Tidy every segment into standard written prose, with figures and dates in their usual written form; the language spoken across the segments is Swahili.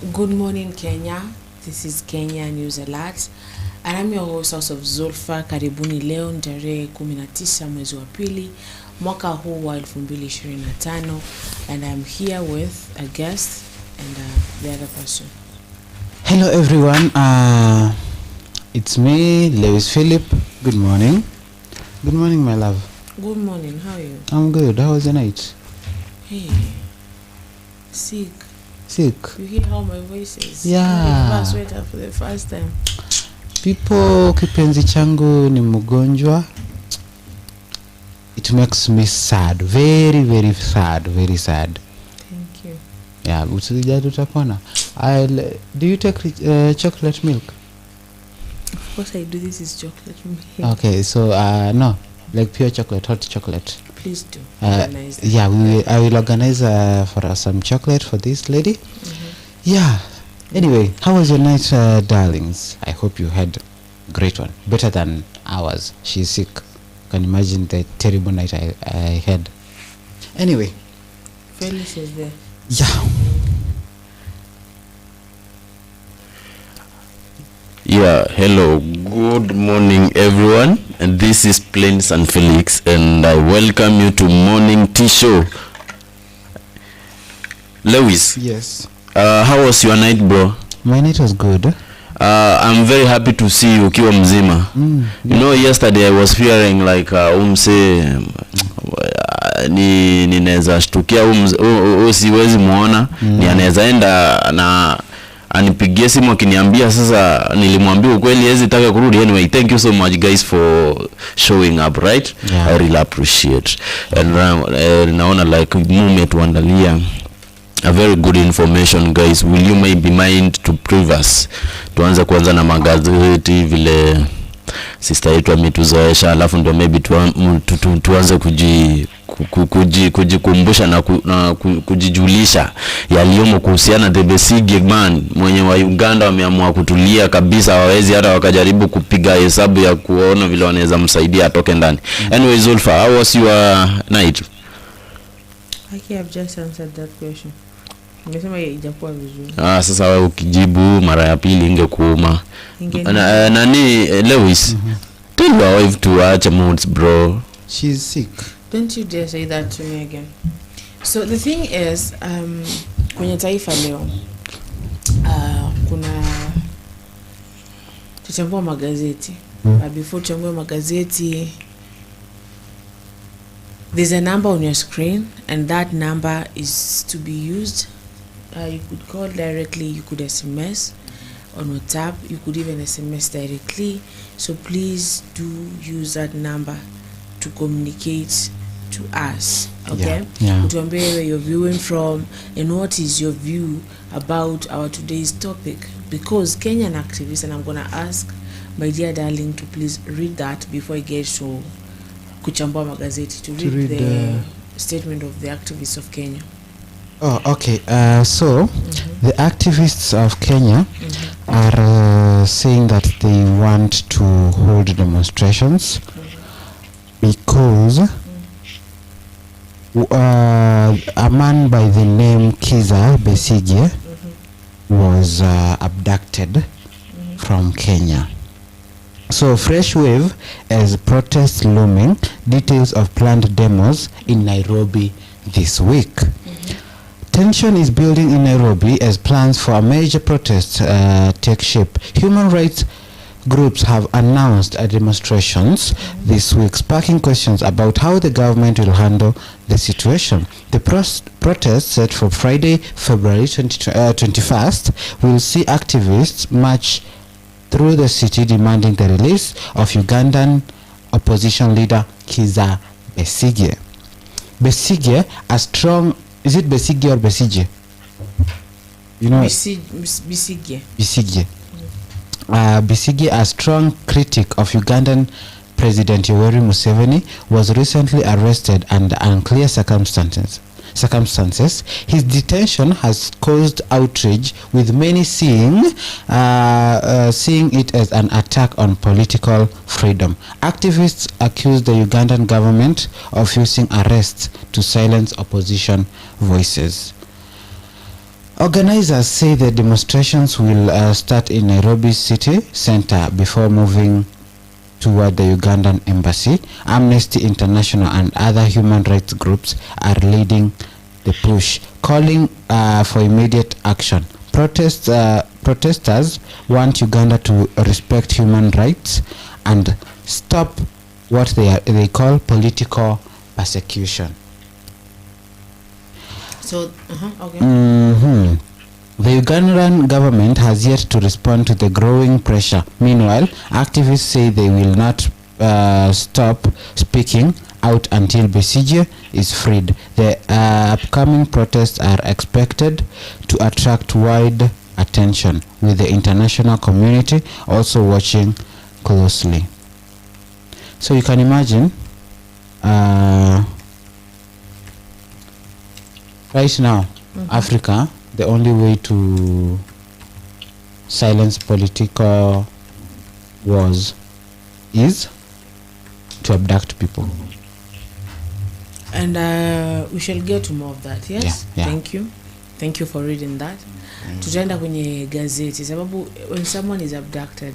Good morning, Kenya. This is Kenya News Alert. And I'm your host of Zulfa. Karibuni leo tarehe 19 mwezi wa pili mwaka huu wa 2025, and I'm here with a guest and the other person. Hello everyone. It's me, Lewis Philip. Good morning. Good morning, my love. Good morning. How are you? I'm good. How was the night? Hey. Sick. You hear how my voice is? Yeah. I sweater for the first time. People, kipenzi changu ni mgonjwa. It makes me sad. Very, very sad. Very sad. Thank you. Yeah, usijali utapona. Do you take chocolate milk? Of course I do. This is chocolate milk. Okay, so no, like pure chocolate, hot chocolate. Please do. Organize yeah, I will organize for us some chocolate for this lady. Yeah. Anyway, how was your night, darlings? I hope you had a great one. Better than ours. She's sick. Can imagine the terrible night I had. Anyway. Felix is there. Yeah. Yeah, hello, good morning everyone, and this is Plains and Felix, and I welcome you to Morning Tea Show. Lewis, Yes. How was your night, bro? My night was good. I'm very happy to see you ukiwa mzima. You know, yesterday I was fearing like ninaweza shtukia siwezi muona, ni anaweza enda na anipigie simu akiniambia. Sasa nilimwambia ukweli hezi taka kurudi. Anyway, thank you so much guys for showing up, right? Yeah. I really appreciate. And naona like mumetuandalia a very good information guys. Will you maybe mind to prove us? Tuanze kwanza na magazeti vile sister yetu ametuzoesha, alafu ndio maybe tuanze kujikumbusha na kujijulisha yaliyomo kuhusiana the Besigye man mwenye wa Uganda wameamua kutulia kabisa, hawezi hata wakajaribu kupiga hesabu ya kuona vile wanaweza msaidia atoke ndani. Anyway, Zulfa, how was your night? Okay, I've just answered that question. Nimesema ijakuwa vizuri. Sasa wewe ukijibu mara ya pili ingekuuma. Nani Lewis? Tell your wife to watch moods, bro. She's sick. Don't you dare say that to me again. So the thing is, kwenye taifa leo kuna tuchambua magazeti. Before tuchambue magazeti, there's a number on your screen, and that number is to be used. You could call directly, you could SMS on WhatsApp, you could even SMS directly. So please do use that number to communicate to us, okay? Yeah. Utuambie where you're viewing from and what is your view about our today's topic, because Kenyan activists, and I'm gonna ask my dear darling to please read that before I get to kuchambua magazeti, to read the statement of the activists of Kenya. Oh, okay. So the activists of Kenya are saying that they want to hold demonstrations because a man by the name Besigye was abducted from Kenya. So fresh wave as protests looming, details of planned demos in Nairobi this week. Tension is building in Nairobi as plans for a major protest take shape. Human rights groups have announced demonstrations this week, sparking questions about how the government will handle the situation. The protest set for Friday, February 21st, will see activists march through the city demanding the release of Ugandan opposition leader Kizza Besigye. Besigye, a strong... Is it Besigye or Besigye? You know, Besigye. Besigye, a strong critic of Ugandan President Yoweri Museveni, was recently arrested under unclear circumstances. His detention has caused outrage, with many seeing it as an attack on political freedom. Activists accuse the Ugandan government of using arrests to silence opposition voices. Organizers say the demonstrations will start in Nairobi city center before moving toward the Ugandan embassy. Amnesty International and other human rights groups are leading the push, calling for immediate action. Protesters want Uganda to respect human rights and stop what they call political persecution. So, okay. The Ugandan government has yet to respond to the growing pressure. Meanwhile, activists say they will not stop speaking out until Besigye is freed. The upcoming protests are expected to attract wide attention, with the international community also watching closely. So you can imagine, right now, Africa, the only way to silence political wars is to abduct people. And we shall get to more of that. Yes. Yeah. Thank you for reading that. Tutaenda kwenye gazeti sababu when someone is abducted,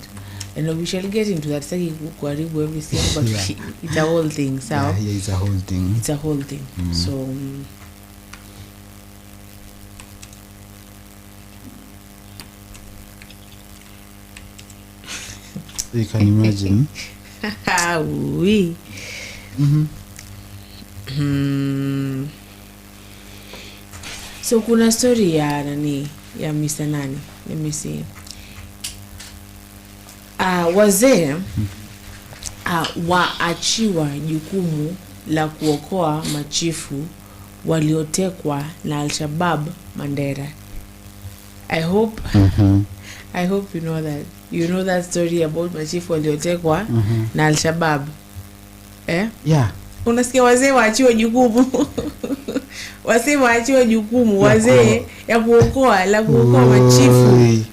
and we shall get into that. Saki kuharibu everything, but it's a whole thing. So Yeah, it's a whole thing. It's a whole thing. So you can imagine. oui. So kuna story ya nani ya Mr. nani, let me see. Wazee waachiwa jukumu la kuokoa machifu waliotekwa na Al-Shabaab Mandera. I hope you know that. You know that story about machifu waliotekwa na Al-Shabaab. Yeah. Unasikia wazee waachiwa jukumu. Wazee waachiwa jukumu, wazee ya kuokoa machifu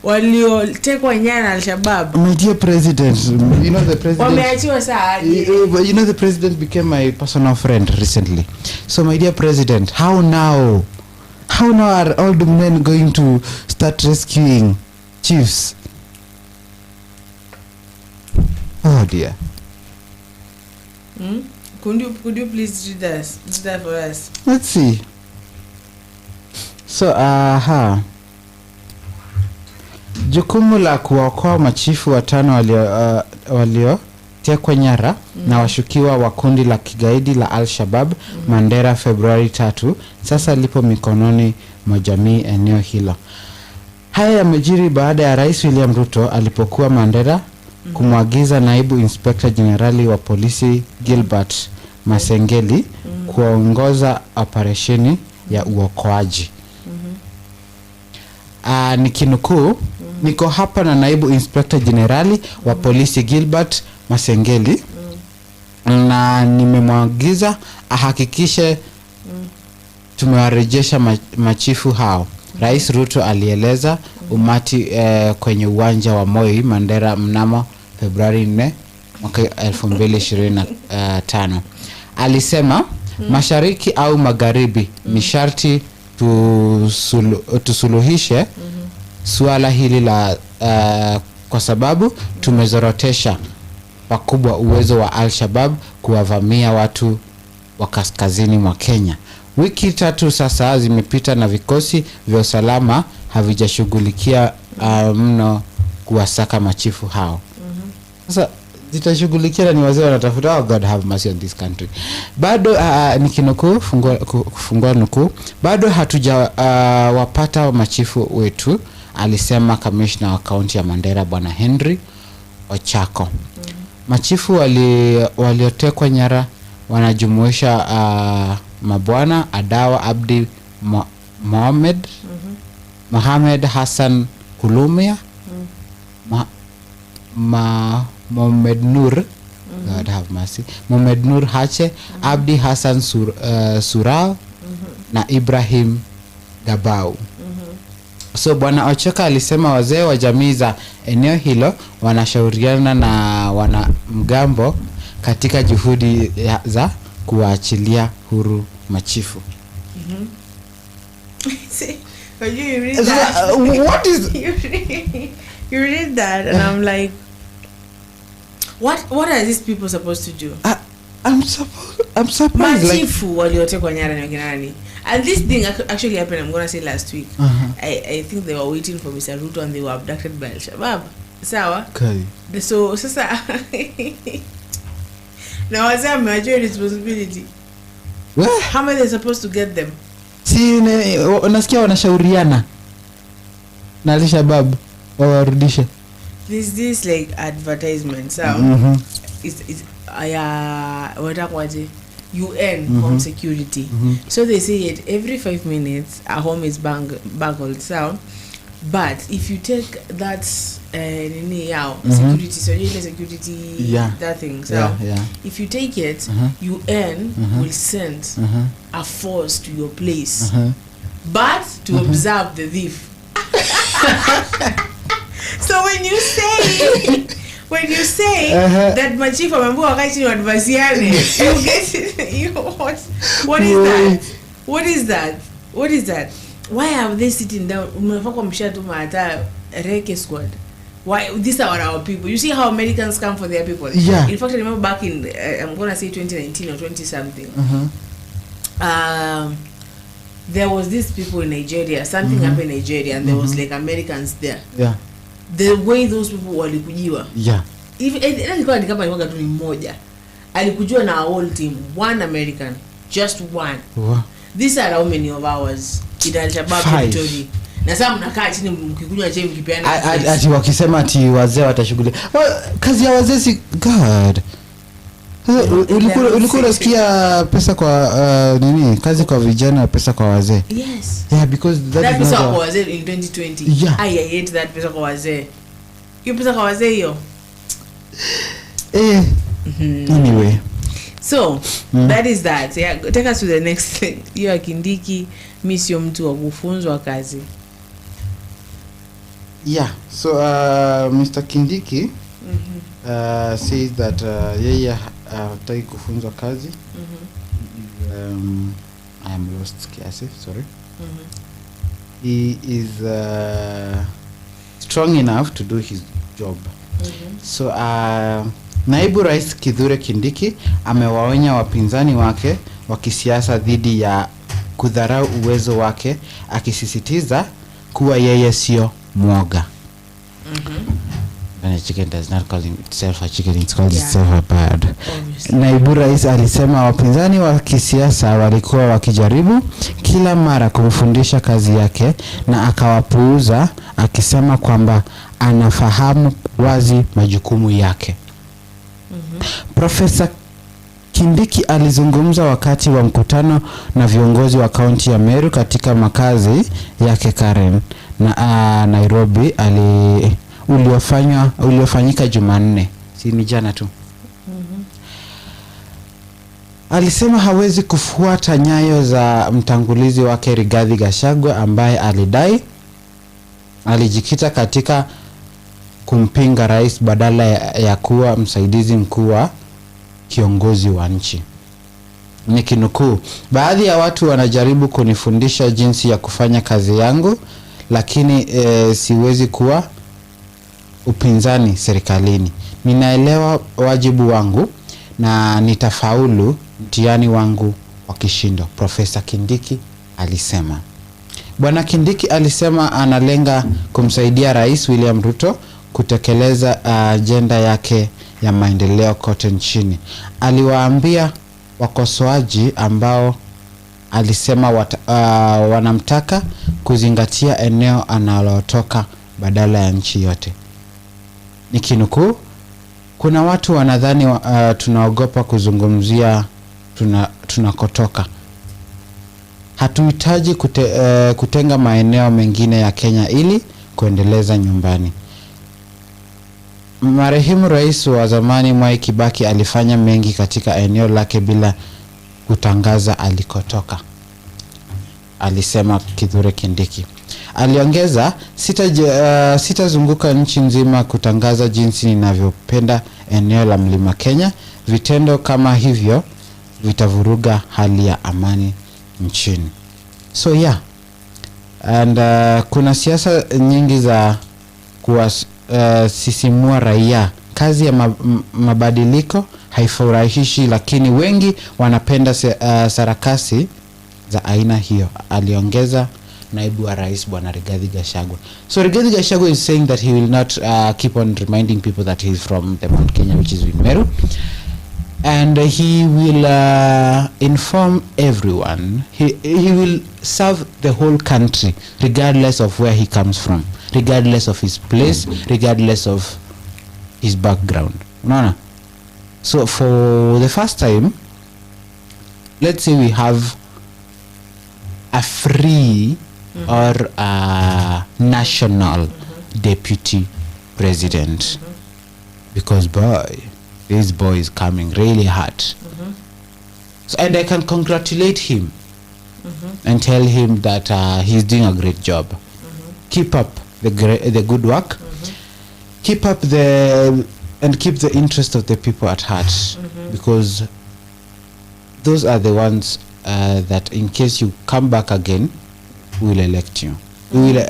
waliotekwa nyara na Al-Shabaab. My dear president, you know the president. Wameachiwa saa. You know the president became my personal friend recently. So my dear president, how now are old men going to start rescuing chiefs? Oh dear. Could you please read that for us? Let's see. So jukumu la kuokoa machifu watano waliotekwa nyara na washukiwa wa kundi la kigaidi la Al-Shabaab Mandera Februari 3 sasa lipo mikononi mwa jamii eneo hilo. Haya yamejiri baada ya Rais William Ruto alipokuwa Mandera kumwagiza naibu inspector generali wa polisi Gilbert Masengeli kuongoza operesheni ya uokoaji. Nikinukuu, niko hapa na naibu inspector generali wa polisi Gilbert Masengeli na nimemwagiza ahakikishe tumewarejesha machifu hao. Rais Ruto alieleza umati kwenye uwanja wa Moi Mandera mnamo Februari 4 mwaka 2025. Alisema mashariki au magharibi ni sharti tusuluhishe suala hili la kwa sababu tumezorotesha pakubwa uwezo wa Al-Shabaab kuwavamia watu wa kaskazini mwa Kenya. Wiki 3 sasa zimepita na vikosi vya usalama havijashughulikia mno kuwasaka machifu hao. Sasa zitashughulikia ni wazee wanatafuta. Oh God have mercy on this country. Bado nikinukuu kufungua nukuu, bado hatujawapata machifu wetu, alisema kamishna wa kaunti ya Mandera Bwana Henry Ochako. Machifu waliotekwa nyara wanajumuisha mabwana Adawa Abdi Mohamed Hassan Kulumia, Mohamed Nur, God have mercy, Mohamed Nur Hache, Abdi Hassan Surao na Ibrahim Gabau. So Bwana Ochoka alisema wazee wa jamii za eneo hilo wanashauriana na wanamgambo katika juhudi za kuwaachilia huru machifu. See, but you read that. What is you read that, and I'm like, what are these people supposed to do? I'm surprised. Machifu waliotekwa nyara ni wakina nani? And this thing actually happened, I'm gonna say last week. I think they were waiting for Mr. Ruto and they were abducted by Al-Shabaab. Sawa? Okay. So sasa now wazee amewajua responsibility. How am I supposed to get them? Si unasikia wanashauriana na Al-Shabaab wawarudishe. This like advertisement. So it's watakwaje UN home security. So they say it every 5 minutes a home is burgled. So but if you take that security, so you security that thing. So if you take it, UN will send a force to your place, but to observe the thief. So when you say that machifu amembuwa wakati ni advasiane, you get it. What is that? Why have they sitting down? Umefakwa mshatu maata reke squad. Why these are our people? You see how Americans come for their people. Yeah. In fact, I remember back in I'm gonna say 2019 or 20 something. There was these people in Nigeria. Something happened in Nigeria, and there was like Americans there. Yeah. The way those people walikujiwa. Yeah. Even alikuwa ni kama alikuwa tu ni mmoja. Alikujua na whole team, one American, just one. Wow. These are how many of ours in Al-Shabaab territory. Na sasa mnakaa chini mkikunywa chai mkipeana. Ati wakisema ati wazee watashughulika. Kazi ya wazee si God. Ulikuwa unasikia pesa kwa nini? Kazi kwa vijana, pesa kwa wazee. Yes. Yeah, because that pesa kwa wazee in 2020. Yeah. I hate that pesa kwa wazee. Hiyo pesa kwa wazee hiyo. Anyway. So, that is that. Yeah, take us to the next thing. Hiyo Kindiki, mimi sio mtu wa kufunzwa kazi. Yeah. So Mr. Kindiki says that yeye hataki kufunzwa kazi. I am lost kiasi, sorry. He is strong enough to do his job. So Naibu Rais Kithure Kindiki amewaonya wapinzani wake wa kisiasa dhidi ya kudharau uwezo wake, akisisitiza kuwa yeye sio mwoga. When a chicken does not call itself a chicken, it calls itself a bird. Naibu Rais alisema wapinzani wa kisiasa walikuwa wakijaribu kila mara kumfundisha kazi yake na akawapuuza, akisema kwamba anafahamu wazi majukumu yake. Profesa Kindiki alizungumza wakati wa mkutano na viongozi wa kaunti ya Meru katika makazi yake Karen na Nairobi uliofanyika Jumanne, si ni jana tu. Alisema hawezi kufuata nyayo za mtangulizi wake Rigathi Gachagua ambaye alijikita katika kumpinga rais badala ya kuwa msaidizi mkuu wa kiongozi wa nchi. Nikinukuu, baadhi ya watu wanajaribu kunifundisha jinsi ya kufanya kazi yangu, lakini siwezi kuwa upinzani serikalini. Ninaelewa wajibu wangu na nitafaulu mtihani wangu wa kishindo, Profesa Kindiki alisema. Bwana Kindiki alisema analenga kumsaidia Rais William Ruto kutekeleza agenda yake ya maendeleo kote nchini. Aliwaambia wakosoaji ambao alisema wanamtaka kuzingatia eneo analotoka badala ya nchi yote. Nikinukuu, kuna watu wanadhani tunaogopa kuzungumzia tunakotoka. Hatuhitaji kutenga maeneo mengine ya Kenya ili kuendeleza nyumbani. Marehemu rais wa zamani Mwai Kibaki alifanya mengi katika eneo lake bila kutangaza alikotoka, alisema Kithure Kindiki. Aliongeza, sitazunguka nchi nzima kutangaza jinsi ninavyopenda eneo la Mlima Kenya. Vitendo kama hivyo vitavuruga hali ya amani nchini. So yeah, and kuna siasa nyingi za kuwasisimua raia. Kazi ya mabadiliko haifurahishi, lakini wengi wanapenda sarakasi za aina hiyo, aliongeza naibu wa rais bwana Rigathi Gachagua. So Rigathi Gachagua is saying that he will not keep on reminding people that he is from the Mount Kenya, which is Meru, and he will inform everyone. He will serve the whole country regardless of where he comes from, regardless of his place, regardless of his background. Unaona? So for the first time, let's say we have a free or a national deputy president, because boy, this boy is coming really hard. So, and I can congratulate him and tell him that he's doing a great job. Keep up the good work. Keep up and keep the interest of the people at heart, because those are the ones that in case you come back again, we will elect you. We will,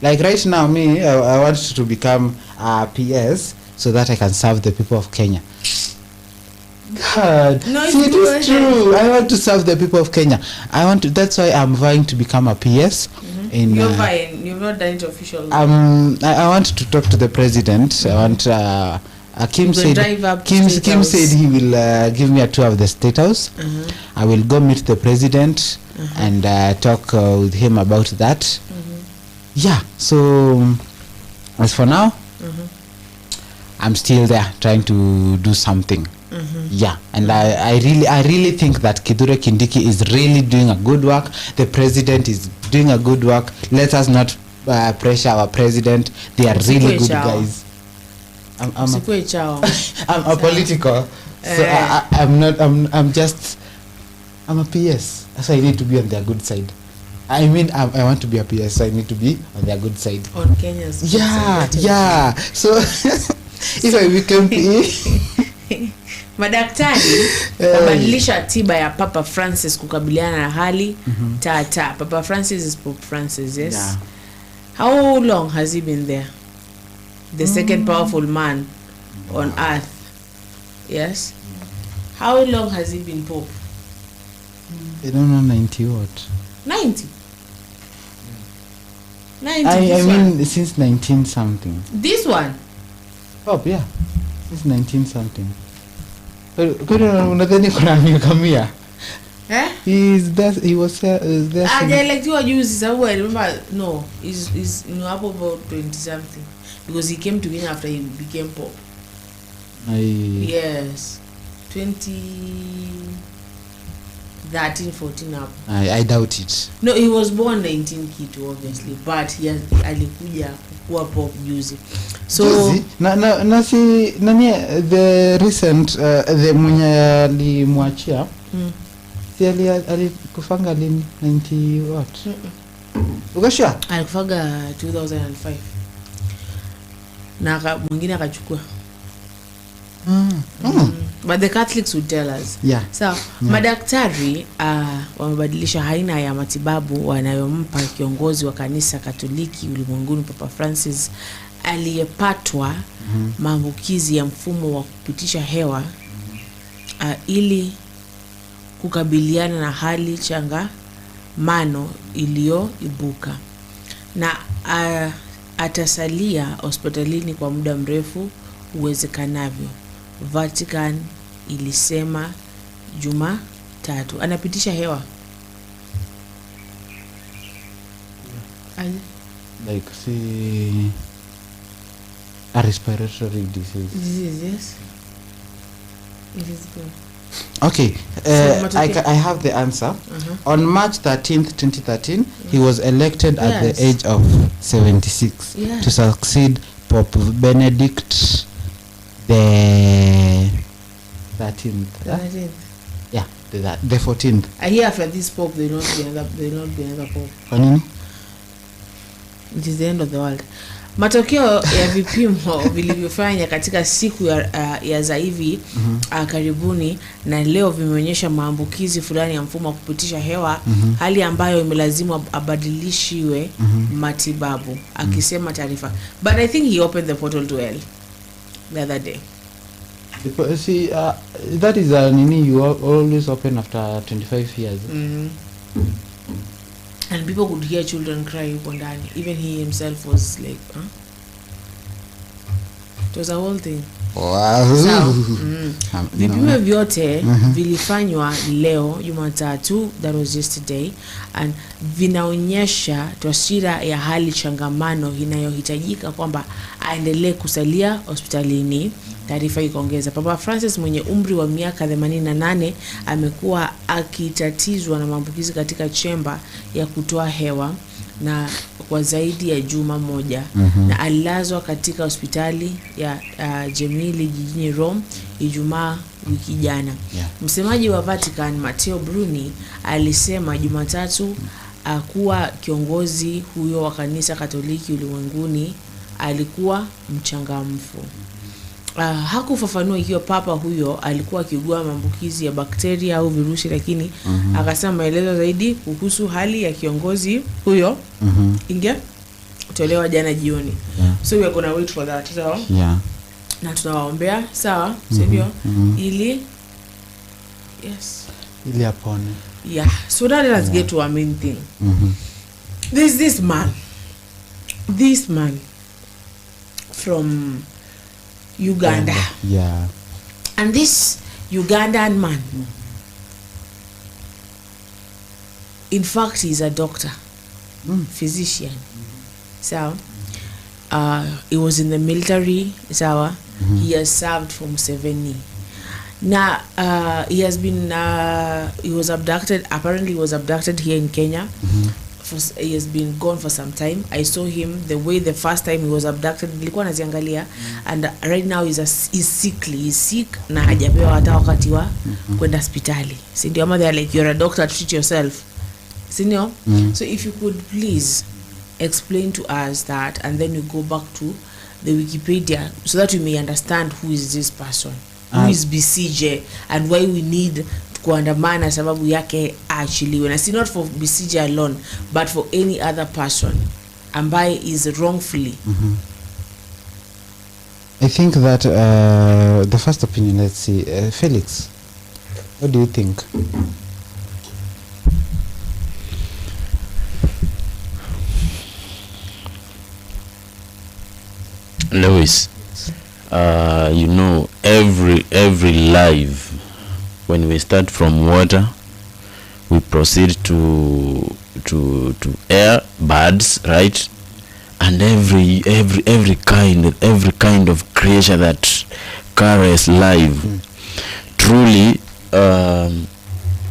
like right now, me, I want to become a PS so that I can serve the people of Kenya. God, No, see, it is ahead. true. I want to serve the people of Kenya. That's why I'm vying to become a PS. In, You're fine. You've not done it officially. I want to talk to the president. I want Kim You can said drive up to Kim State Kim House. said he will give me a tour of the State House. I will go meet the president and talk with him about that. Yeah, so as for now, I'm still there trying to do something. Yeah, and I really think that Kithure Kindiki is really doing a good work. The president is doing a good work. Let us not pressure our president. They are really good guys. I'm a political, so I'm a PS, so I need to be on their good side. I mean, I want to be a PS, so I need to be on their good side. On Kenya's good side. Yeah. So if I become PE, Madaktari wabadilisha tiba ya Papa Francis kukabiliana na hali tata. Papa Francis is Pope Francis, yes. Yeah. How long has he been there? The second powerful man on earth. Yes. How long has he been Pope? I don't know, 90 what? 90. 90. I this mean, one. since 19 something. This one. Oh yeah, since 19 something. Unadhani kuna miaka mia? He was there. Hajaelektiwa juzi sababu I remember he's about 20 something, because he came to Kenya after he became Pope. Yes. 2013-14 up. I doubt it. No, he was born 19 kitu obviously, but he alikuja kuwa Pope juzi. So Juzi? Na si nani the recent the mwenye alimwachia si alikufanga lini 90 what? Ukashua? alikufaga 2005 na mwingine akachukua. But the Catholics would tell us. Yeah. So, madaktari wamebadilisha aina ya matibabu wanayompa kiongozi wa kanisa Katoliki ulimwenguni Papa Francis aliyepatwa maambukizi ya mfumo wa kupitisha hewa ili kukabiliana na hali changamano iliyoibuka, na atasalia hospitalini kwa muda mrefu uwezekanavyo, Vatican ilisema Jumatatu. Anapitisha hewa Like see a respiratory disease. Yes. It is good. Okay, I have the answer. On March 13th, 2013, he was elected at the age of 76 to succeed Pope Benedict the 13th. Yeah, the 14th. I hear after this Pope there will not be another Pope. Kwa nini? It is the end of the world. Matokeo ya vipimo vilivyofanya katika siku ya za hivi karibuni na leo vimeonyesha maambukizi fulani ya mfumo wa kupitisha hewa, hali ambayo imelazimu abadilishiwe matibabu, akisema taarifa. But I think he opened the portal to hell the other day. Because see, that is a nini you always open after 25 years. And people could hear children cry huko ndani. Even he himself was like, huh? It was a whole thing. Wow. So, vipimo vyote vilifanywa leo Jumatatu, that was yesterday, and vinaonyesha taswira ya hali changamano inayohitajika kwamba aendelee kusalia hospitalini. Taarifa ikaongeza. Papa Francis mwenye umri wa miaka 88 amekuwa akitatizwa na maambukizi katika chemba ya kutoa hewa na kwa zaidi ya juma moja, na alilazwa katika hospitali ya Gemelli jijini Rome Ijumaa wiki jana. Msemaji wa Vatican Matteo Bruni alisema Jumatatu kuwa kiongozi huyo wa kanisa Katoliki ulimwenguni alikuwa mchangamfu. Hakufafanua ikiwa papa huyo alikuwa akiugua maambukizi ya bakteria au virusi, lakini akasema maelezo zaidi kuhusu hali ya kiongozi huyo tolewa jana jioni. So we are going to wait for that. So na tunawaombea, sawa, sivyo? Ili ili apone. So now let's get to our main thing. This man from Uganda. And this Ugandan man, in fact, he's a doctor, physician. So, he was in the military. So, he has served for Museveni. Now, he has been, he was abducted. Apparently, he was abducted here in Kenya. He has been gone for some time. I saw him the way the first time he was abducted, nilikuwa naziangalia, and right now he's sickly. He's sick na hajapewa hata wakati wa kwenda hospitali. Si ndio? Ama they are like, you're a doctor, treat yourself. Si ndio? So if you could please explain to us that, and then you go back to the Wikipedia so that we may understand who is this person, who is Besigye, and why we need kuandamana sababu yake actually, when I see not for Besigye alone but for any other person ambaye is wrongfully. I think that the first opinion, let's see, Felix, what do you think? Lewis, you know, every life, when we start from water, we proceed to air, birds, right? And every kind of creature that carries life, truly,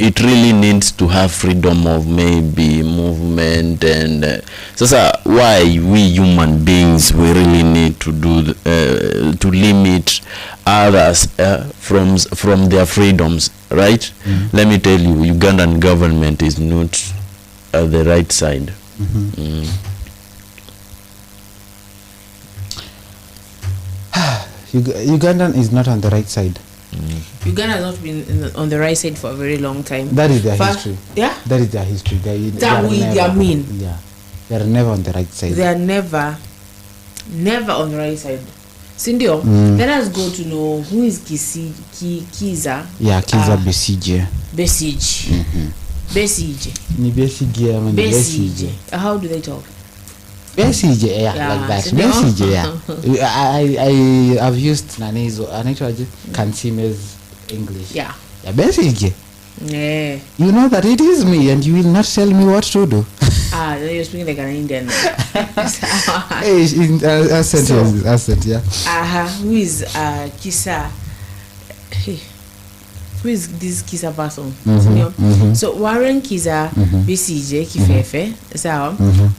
it really needs to have freedom of maybe movement, and so why we human beings, we really need to do to limit others from their freedoms, right? Let me tell you, Ugandan government is not at the right side. Ugandan is not on the right side. Uganda has not been on the right side for a very long time. That is their history. Yeah? That is their history. They are never on the right side. They are never on the right side. Sindio, let us go to know who is Kiza. Yeah, Kiza Besigye. Besigye. Besigye. Ni Besigye ama ni Besigye. How do they talk? Besigye, like that. Besigye, I have used Nanizo, anaitwaje? Kansime's English. Yeah. Besigye. Yeah. You know that it is me, and you will not tell me what to do. You're speaking like an Indian. Accent, yeah. Who is Kisa? Who is this Kisa person? So Warren Kiza Besigye Kifefe,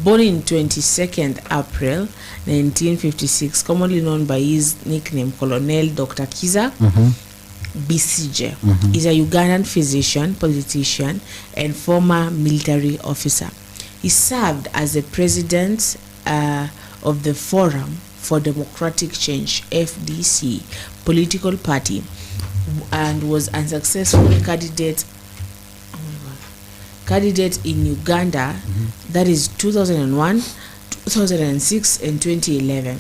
born in 22nd April 1956, commonly known by his nickname Colonel Dr. Kiza Besigye, is a Ugandan physician, politician, and former military officer. He served as the president of the Forum for Democratic Change (FDC) political party, and was unsuccessful candidate in Uganda. That is 2001, 2006 and 2011.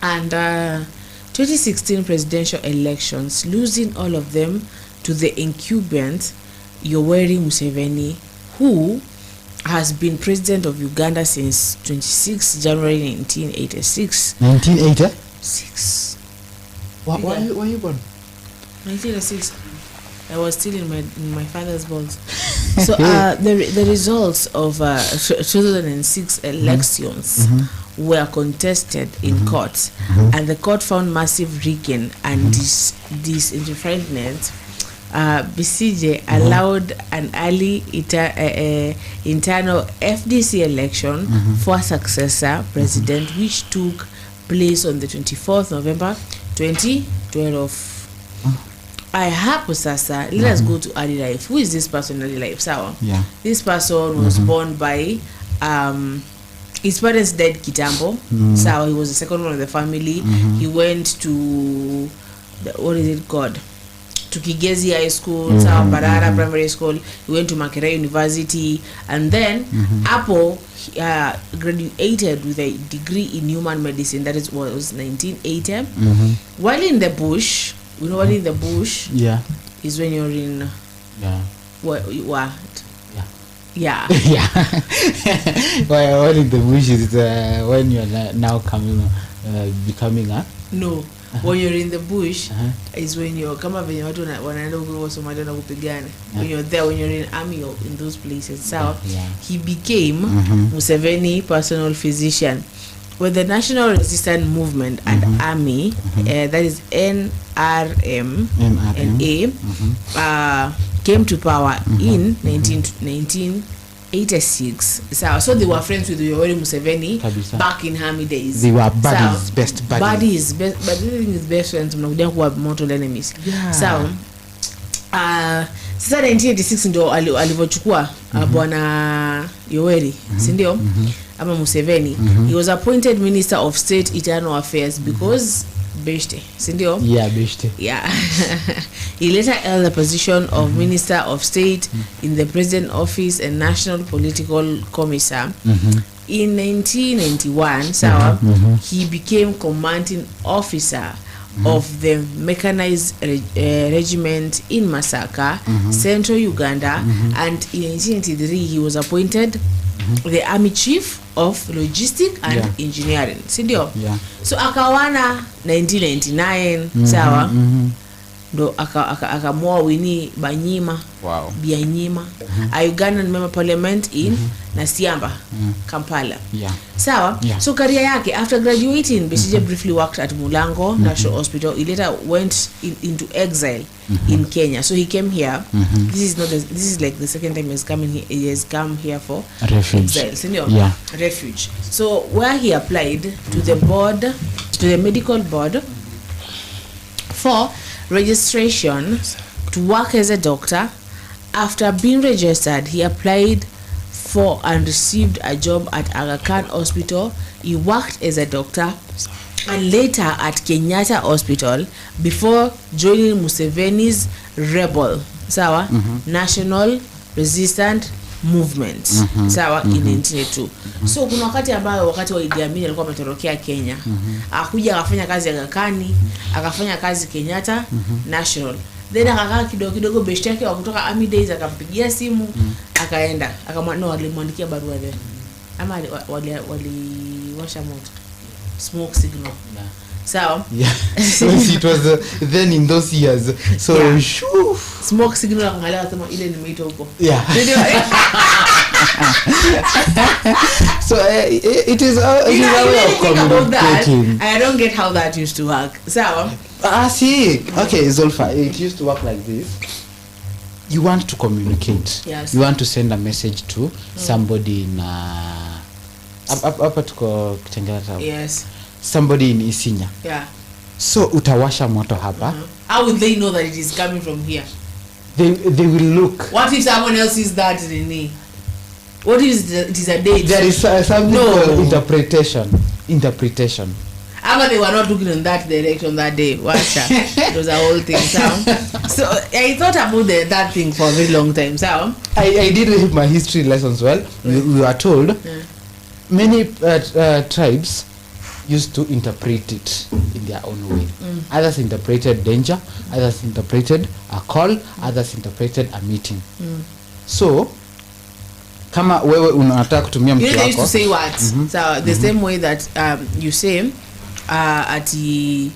And 2016 presidential elections, losing all of them to the incumbent Yoweri Museveni, who has been president of Uganda since 26 January 1986. 1986. Why you born? 1986. I was still in my father's balls. So the results of 2006 elections were contested in court, and the court found massive rigging and disenfranchisement. Besigye allowed an early internal FDC election for successor president, which took place on the 24th November 2012. I hapo sasa, let us go to early life. Who is this person in early life? Sawa? Yeah. This person was born by his parents died kitambo. Sawa, he was the second one of the family. He went to what is it called? To Kigezi High School, Sawa Barara Primary School. He went to Makerere University, and then Apple graduated with a degree in human medicine. That was 1980. While in the bush, you know what in the bush? Yeah. Is when you're in. Yeah. What? Yeah. Yeah. Yeah. Well, in the bush is when you're now becoming a. No. When you're in the bush is when you're kama venye watu wanaenda huko Somalia na kupigana. When you're there, when you're in army or in those places. So he became Museveni personal physician. With the National Resistance Movement and Army, that is NRM and A, came to power in 1986. So they were friends with Yoweri Museveni back in army days. They were buddies, best buddies. Buddies, but the thing is best friends, mnakuja kuwa mortal enemies. So, sasa 1986 ndo alivyochukua bwana Yoweri, si ndio? Ama Museveni. He was appointed Minister of State Internal Affairs because Beshte, si ndio? Yeah, Beshte. Yeah. He later held the position of Minister of State in the President Office and National Political Commissar. In 1991, he became commanding officer of the mechanized regiment in Masaka, Central Uganda, and in 1983 he was appointed the army chief of logistics and engineering. Sindio? So akawana 1999, sawa? Ndo akamua Winnie Banyima, Byanyima, a Ugandan member parliament in Nasiamba, Kampala. Sawa? So career yake, after graduating, Besigye briefly worked at Mulango National Hospital. He later went into exile in Kenya. So he came here. This is like the second time he has come here for refuge. Exile. Refuge. So where he applied to the medical board for registration to work as a doctor. After being registered, he applied for and received a job at Aga Khan Hospital. He worked as a doctor and later at Kenyatta Hospital before joining Museveni's rebel National Resistance Movement sawa in 1982. So kuna wakati wa Idi Amin alikuwa ametorokea Kenya, akuja akafanya kazi Aga Khan, akafanya kazi Kenyatta National, then akakaa kidogo beshte yake wa kutoka army days akampigia simu, akaenda walimwandikia barua there, ama waliwasha moto smoke signal. So so it was then in those years. So smoke signal akangalia kama ile nimeita huko. So it is a way of communicating. I don't get how that used to work. So see, okay, Zulfa, it used to work like this. You want to communicate. Yes. You want to send a message to somebody in hapa tuko Kitengela. Yes. Somebody in Isinya. Yeah. So utawasha moto hapa. How would they know that it is coming from here? They will look. What if someone else sees that in me? What if it is a date? There is something called interpretation. interpretation. But they were not looking in that direction that day. It was a whole thing. So I thought about that thing for a very long time. So I did my history lessons well. We were told many tribes used to interpret it in their own way. Others interpreted danger, others interpreted a call, others interpreted a meeting. So kama wewe unataka kutumia mtu wako, you used to say what? So the same way that you say ati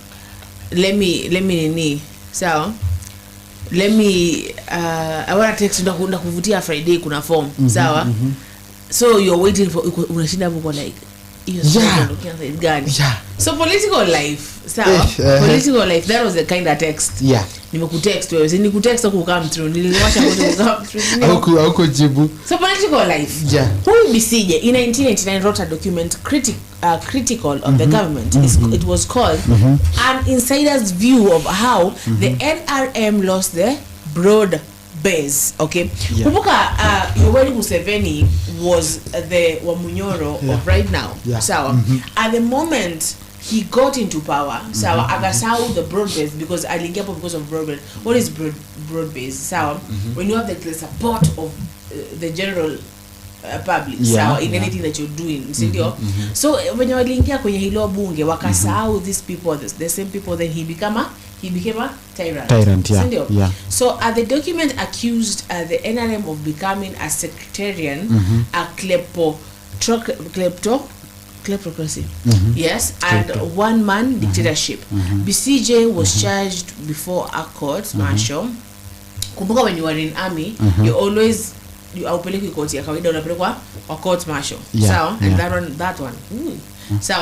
let me so let me I want to text unda kuvutia Friday kuna form sawa. So you're waiting for unashinda hapo like so political life sawa. Political life, that was the kind of text nimekutext wewe nikutext come through niliwacha come through huko jibu. So political life, who Besigye in 1989 wrote a document critical of the government. It was called An Insider's View of How the NRM Lost the Broad Base. Okay, kumbuka Yoweri Museveni was the Wamunyoro of right now. Sawa. At the moment he got into power, sawa, akasahau the broad base because aliingia hapo because of broad base. What is broad base? Sawa, when you have the support of the general public, sawa, in anything that you're doing, sindio? So when you waliingia kwenye hilo bunge wakasahau these people, the same people, then he became a tyrant, yeah. So the document accused the NRM of becoming a sectarian, a kleptocracy, yes, and one-man dictatorship. Besigye was charged before a court martial. Kumbuka when you were in army, you always haupeleki court ya kawaida, unapelekwa kwa court martial. So and that one. So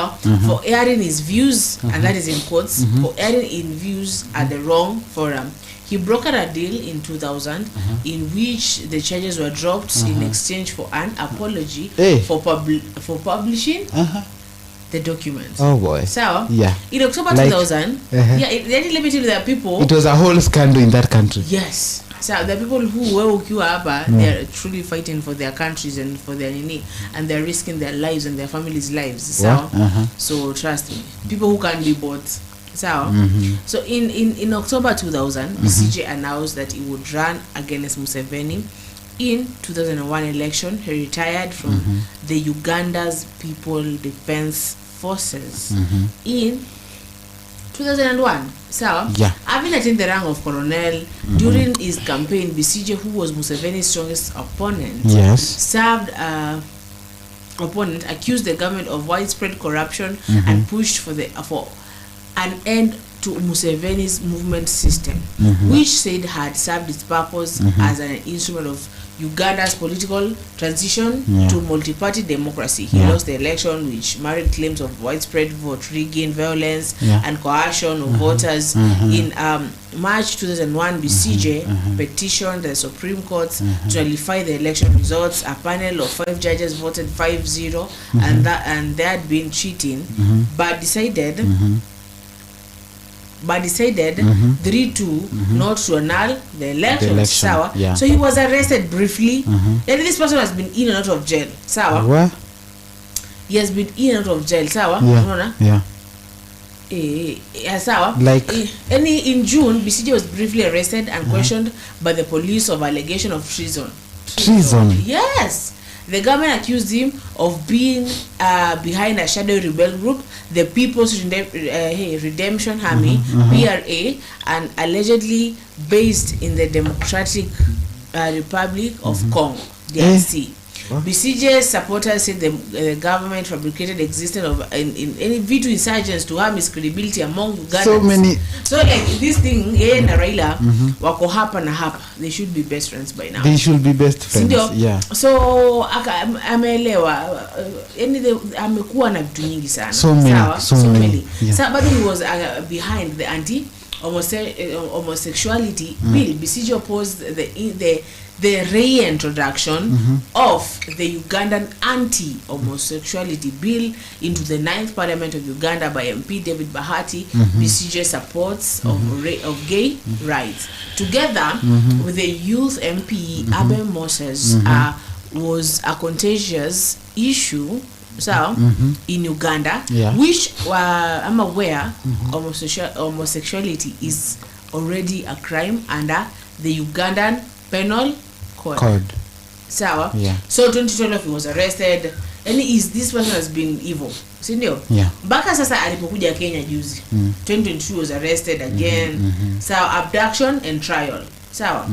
for airing his views, and that is in quotes, for airing in views at the wrong forum. He brokered a deal in 2000 in which the charges were dropped in exchange for an apology for publishing the document. Oh boy. So in October 2000, let me tell you that people. It was a whole scandal in that country. Yes. So the people who were ukiwa hapa, they are truly fighting for their countries and for their nini, and they are risking their lives and their families' lives. So, so trust me, people who can be bought. So in October 2000, Besigye announced that he would run against Museveni in 2001 election. He retired from the Uganda's People Defense Forces in 2001. So, having attained the rank of colonel during his campaign, Besigye, who was Museveni's strongest opponent, opponent accused the government of widespread corruption and pushed for an end to Museveni's movement system, which said had served its purpose as an instrument of Uganda's political transition to multi-party democracy. He lost the election, which married claims of widespread vote rigging, violence, and coercion of voters. In March 2001, Besigye petitioned the Supreme Court to nullify the election results. A panel of 5 judges voted 5-0, and there had been cheating, but decided 3-2 not to annul the election. Sawa. So he was arrested briefly. And this person has been in and out of jail. Sawa. He has been in and out of jail. Sawa. Sawa. Like in June, Besigye was briefly arrested and questioned by the police of allegation of treason. Yes. The government accused him of being behind a shadow rebel group, the People's Redemption Army, PRA, and allegedly based in the Democratic Republic of Congo, DRC. Besigye's supporters said the government fabricated the existence of in any V2 insurgents to harm his credibility among Ugandans. So like this thing, na Raila wako hapa na hapa. They should be best friends by now. They should be best friends. So ameelewa amekuwa na vitu nyingi sana. So many. So but he was behind the anti-homosexuality bill. Besigye opposed the reintroduction of the Ugandan anti-homosexuality bill into the 9th Parliament of Uganda by MP David Bahati. Besigye supports of gay rights. Together with the youth MP Abe Moses, was a contentious issue so in Uganda, which I'm aware homosexuality is already a crime under the Ugandan Penal Code. So, so 2012 he was arrested, and this person has been evil. Si ndio? Mpaka sasa alipokuja Kenya juzi. 2022 was arrested again. So abduction and trial. So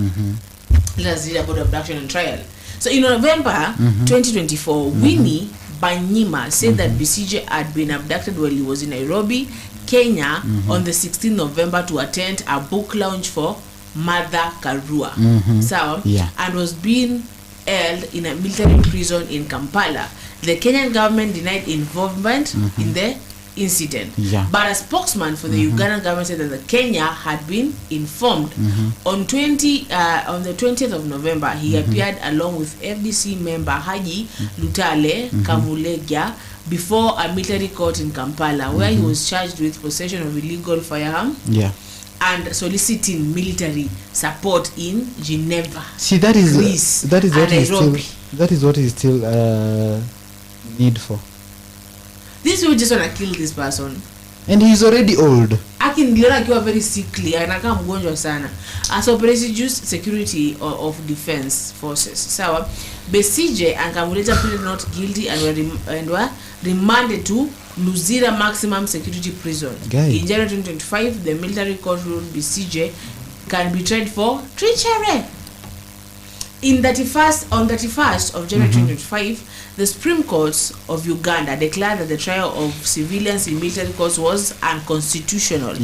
let's read about abduction and trial. So in November 2024, Winnie Banyima said that Besigye had been abducted while he was in Nairobi, Kenya on the 16th November to attend a book launch for Mother Karua. So, and was being held in a military prison in Kampala. The Kenyan government denied involvement in the incident, but a spokesman for the Ugandan government said that the Kenya had been informed. On the 20th of November, he appeared along with FDC member Haji Lutale Kamulegia before a military court in Kampala, where he was charged with possession of illegal firearm and soliciting military support in Geneva. See, that is Greece, what is still need for. This will just wanna kill this person, and he's already old. Niliona akiwa very sickly, anakaa mgonjwa sana. As operations security of defense forces. Sawa, Besigye and Kamuleta pleaded not guilty and were remanded to Luzira maximum security prison. In January 2025, the military court ruled Besigye can be tried for treachery. On 31st of January 2025, the Supreme Court of Uganda declared that the trial of civilians in military courts was unconstitutional,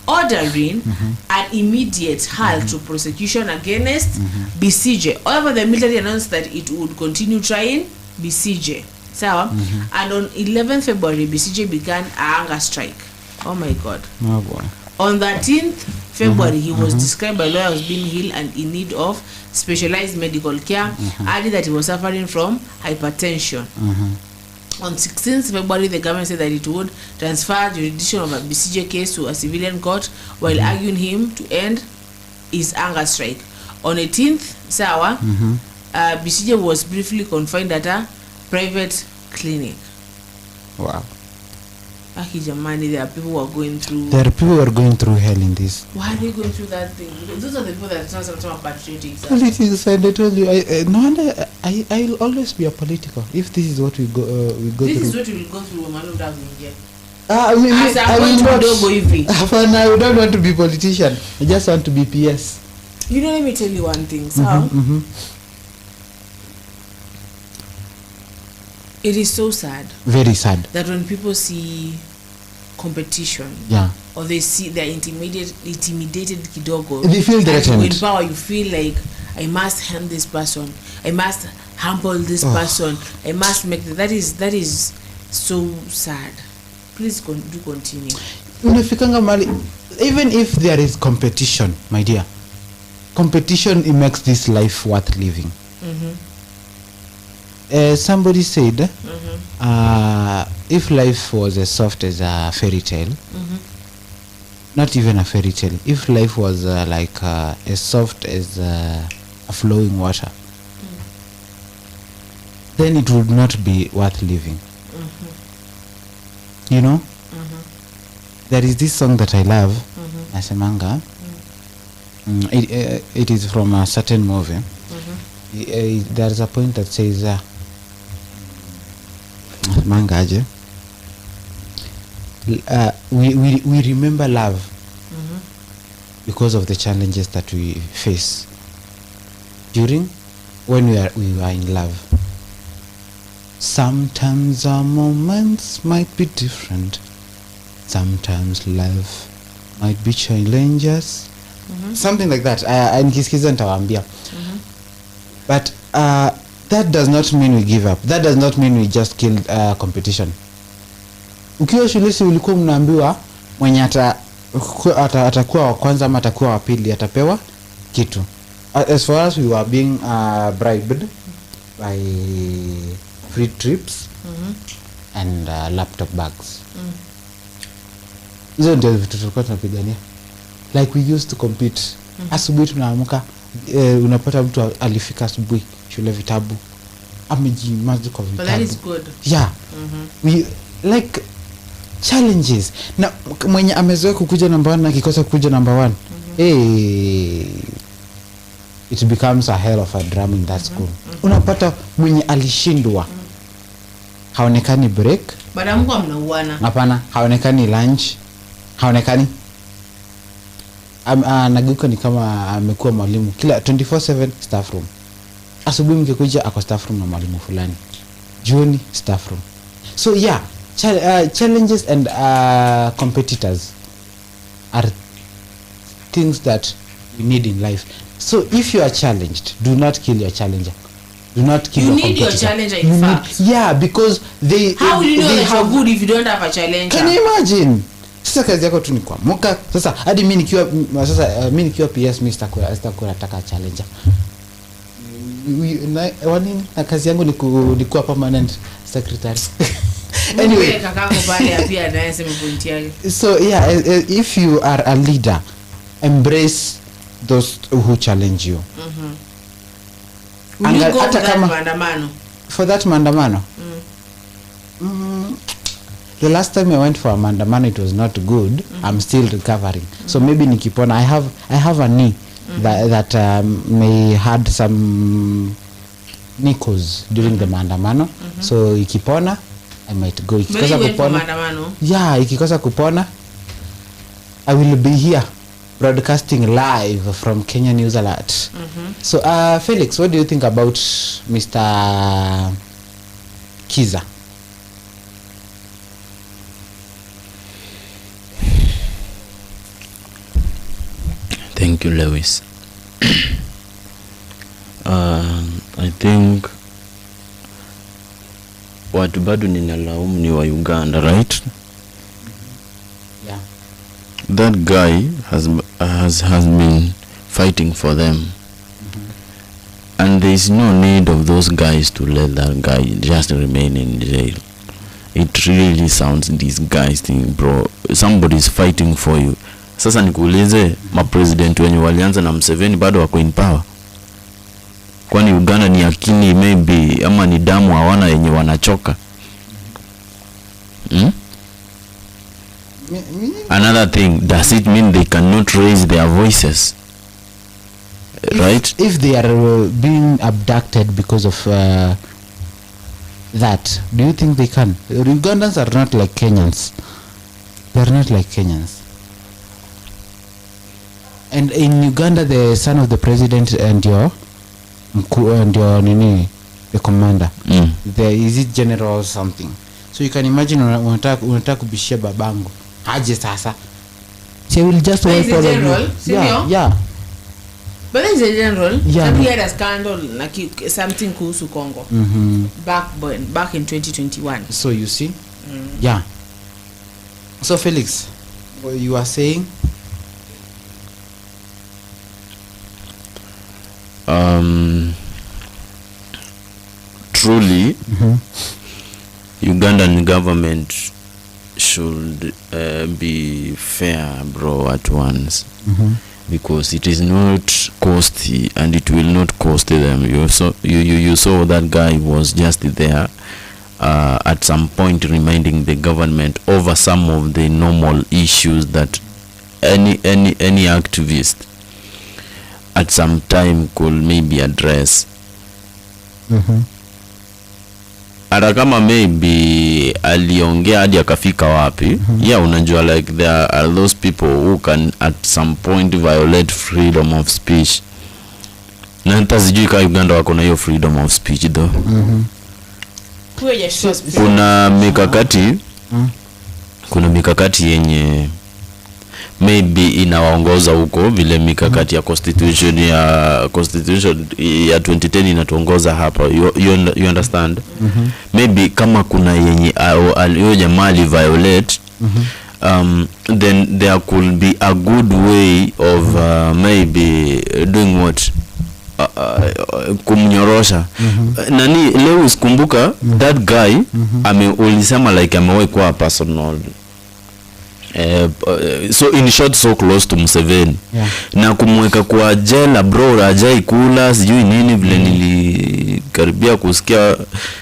ordering an immediate halt to prosecution against Besigye. However, the military announced that it would continue trying Besigye. And on 11th February, Besigye began a hunger strike. Oh my God. Oh boy. On 13th February, he was described by lawyers as being ill and in need of specialized medical care, adding that he was suffering from hypertension. On 16th February, the government said that it would transfer jurisdiction of a Besigye case to a civilian court while arguing him to end his hunger strike. On 18th, Besigye was briefly confined at a private clinic. Wow. Jamani, there are people who are going through. There are people who are going through hell in this. Why are they going through that thing? Because those are the people that are some patriotic. Politics, and I told you, no wonder I'll always be a political. If this is what we go through. This is what we will go through. Man, who doesn't get. I don't want to be politician. I just want to be PS. You know, let me tell you one thing. It is so sad. Very sad. That when people see competition, or they see they're intimidated kidogo, they feel threatened. In power, you feel like I must hand this person, I must humble this person, I must make that is so sad. Please do continue. Even if there is competition, my dear, competition, it makes this life worth living. Somebody said, if life was as soft as a fairy tale, not even a fairy tale, if life was as soft as a flowing water, then it would not be worth living. You know, there is this song that I love, Nasemanga. It is from a certain movie. There is a point that says, Mangaje, we remember love because of the challenges that we face during when we were in love. Sometimes our moments might be different. Sometimes love might be challenges. Something like that. But that does not mean we give up. That does not mean we just kill competition. Ukiwa shule si ulikuwa mnaambiwa mwenye atakuwa wa kwanza ama atakuwa wa pili atapewa kitu. As far as we were being bribed by free trips and laptop bags. Hizo ndio vitu tulikuwa tunapigania. Like we used to compete. Asubuhi tunaamka unapata mtu alifika asubuhi shule vitabu. amejimaji kwa But vitabu. that is good. Yeah. We like challenges. Na mwenye amezoea kukuja number 1 na kikosa kukuja number 1. It becomes a hell of a drama in that school. Unapata mwenye alishindwa haonekani break. Baada mko mnauana. Hapana, haonekani lunch. Haonekani. Nageuka ni kama amekuwa mwalimu kila 24/7 staff room. Asubuhi mkikuja ako staff room na mwalimu fulani. Jioni staff room. So yeah, challenges and competitors are things that we need in life. So if you are challenged, do not kill your challenger. Do not kill your competitor. You need your challenger in fact. Yeah, because they... How will you know that you're good if you don't have a challenger? Can you imagine? Sasa kazi yako tu ni kuamka. Sasa hadi mimi nikiwa PS mimi sitakuwa nataka challenger. Na kazi yangu ni kuwa permanent secretary. Anyway, kakako pale pia anasema point yake. So yeah, if you are a leader, embrace those who challenge you. Will you go for that maandamano? For that maandamano? The last time I went for a maandamano, it was not good. I'm still recovering. So maybe nikipona, I have a knee that may had some nickels during the maandamano. So ikipona, I might go. Ikikosa kupona, yeah, ikikosa kupona, I will be here broadcasting live from Kenya News Alert. So Felix, what do you think about Mr. Kiza? Thank you, Lewis. I think watu bado ninalaumu ni wa Uganda, right? Yeah. That guy has been fighting for them. And there is no need of those guys to let that guy just remain in jail. It really sounds disgusting, bro. Somebody's fighting for you. Sasa nikuulize, mapresident wenye walianza na Museveni bado wako in power? Kwani Uganda ni akili maybe ama ni damu hawana yenye wanachoka? Another thing, does it mean they cannot raise their voices? Right? If they are being abducted because of that, do you think they can? Ugandans are not like Kenyans. They are not like Kenyans. And in Uganda, the son of the president and your the commander, there is it general or something. So you can imagine unataka kubishia babangu aje sasa. She will just wait for the yeah, yeah. But then the general, yeah, we had a scandal like something kuhusu Congo back in 2021. So you see, yeah. So Felix, what you are saying? Truly, Ugandan government should be fair, bro, at once. Because it is not costly and it will not cost them. You saw that guy was just there at some point reminding the government over some of the normal issues that any activist at some time could maybe address. Hata kama maybe aliongea hadi akafika wapi, yeah, unajua like there are those people who can at some point violate freedom of speech. Na hata sijui kama Uganda wako na hiyo freedom of speech though. Kuna mikakati yenye maybe inawaongoza huko vile mikakati ya constitution ya 2010 inatuongoza hapa. You understand? Maybe kama kuna yenye hiyo jamaa violate, then there could be a good way of maybe doing what, kumnyorosha. Nani leo usikumbuka that guy ulisema like amewahi kwa personal So in short, so close to Museveni. Yeah. Na kumweka kwa jela bro, rajai kula sijui nini vile nilikaribia kusikia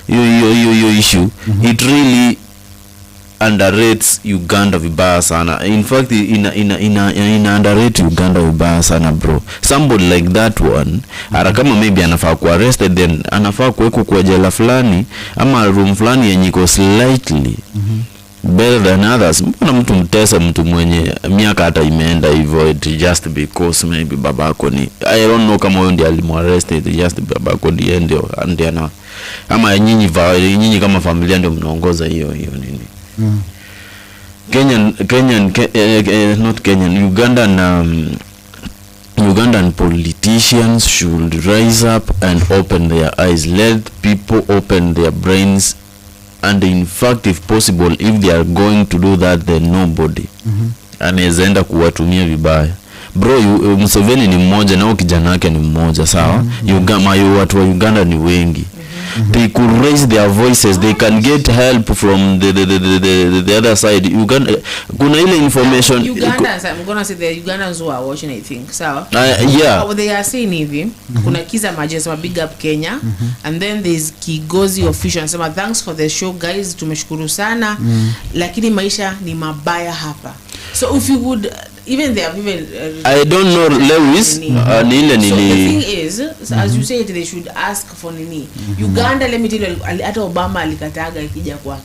hiyo issue. It really underrates Uganda vibaya sana. In fact ina underrate Uganda vibaya sana bro. Somebody like that one ara kama maybe anafaa ku arrested, then anafaa kuwekwa kwa jela fulani ama room fulani yenye iko slightly better than others. Mbona mtu mtesa mtu mwenye miaka hata imeenda hivyo, it just because maybe babako ni, I don't know kama huyo ndiye alimuarrested, just babako ndiye ndio ana ama nyinyi kama familia ndio mnaongoza hiyo nini. Not Kenyan, Ugandan politicians should rise up and open their eyes. Let people open their brains, and in fact, if possible, if they are going to do that, then nobody anaweza enda kuwatumia vibaya. Bro, Museveni ni mmoja na kijana wake ni mmoja, sawa? Watu wa Uganda ni wengi. They could raise their voices, they can get help from the other side. Uganda, kuna ile information Ugandans, I'm gonna say the Ugandans who are watching, I think, so yeah, what they are saying hivi, kuna Kiza Majesma, big up Kenya, and then there's Kigozi official sema thanks for the show guys, tumeshukuru sana, lakini maisha ni mabaya hapa. So if you would even they have even I don't know Lewis so the thing is, as you said, they should ask for nini. Uganda, let me tell you, hata Obama alikataga ikija kwake.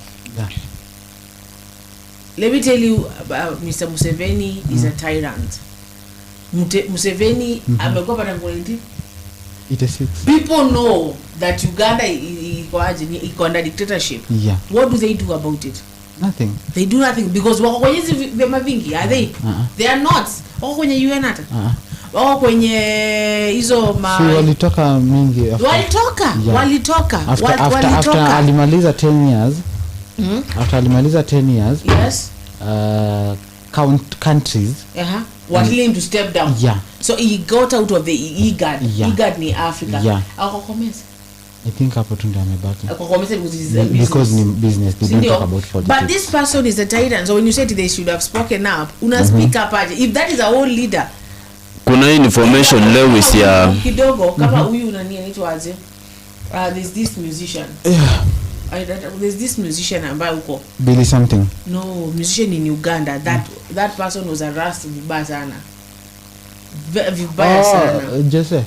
Let me tell you, Mr. Museveni is a tyrant. Museveni amekuwa pata ngolenti. People know that Uganda iko under dictatorship. Yeah. What do they do about it? Nothing. They do nothing because wako kwenye vyama vingi, are they? They are not. Wako kwenye UN hata. Wako kwenye hizo walitoka mingi. Walitoka. After alimaliza 10 years. After alimaliza 10 years. Yes. Countries. Want him to step down. Yeah. So he got out of the IGAD. Yeah. IGAD ni Africa. Yeah. Akakomeza. I think hapo tu ndio amebaki. Akakomeza Because ni business. They don't talk about politics. But this person is a tyrant. So when you said they should have spoken up, speak up aje. If that is a whole leader. Kuna information Lewis ya kidogo kama huyu nani anaitwa aje. There's this musician. Yeah. There's this musician ambaye uko Billy something. No, musician in Uganda. That person was arrested vibaya sana. Vibaya sana. Jose.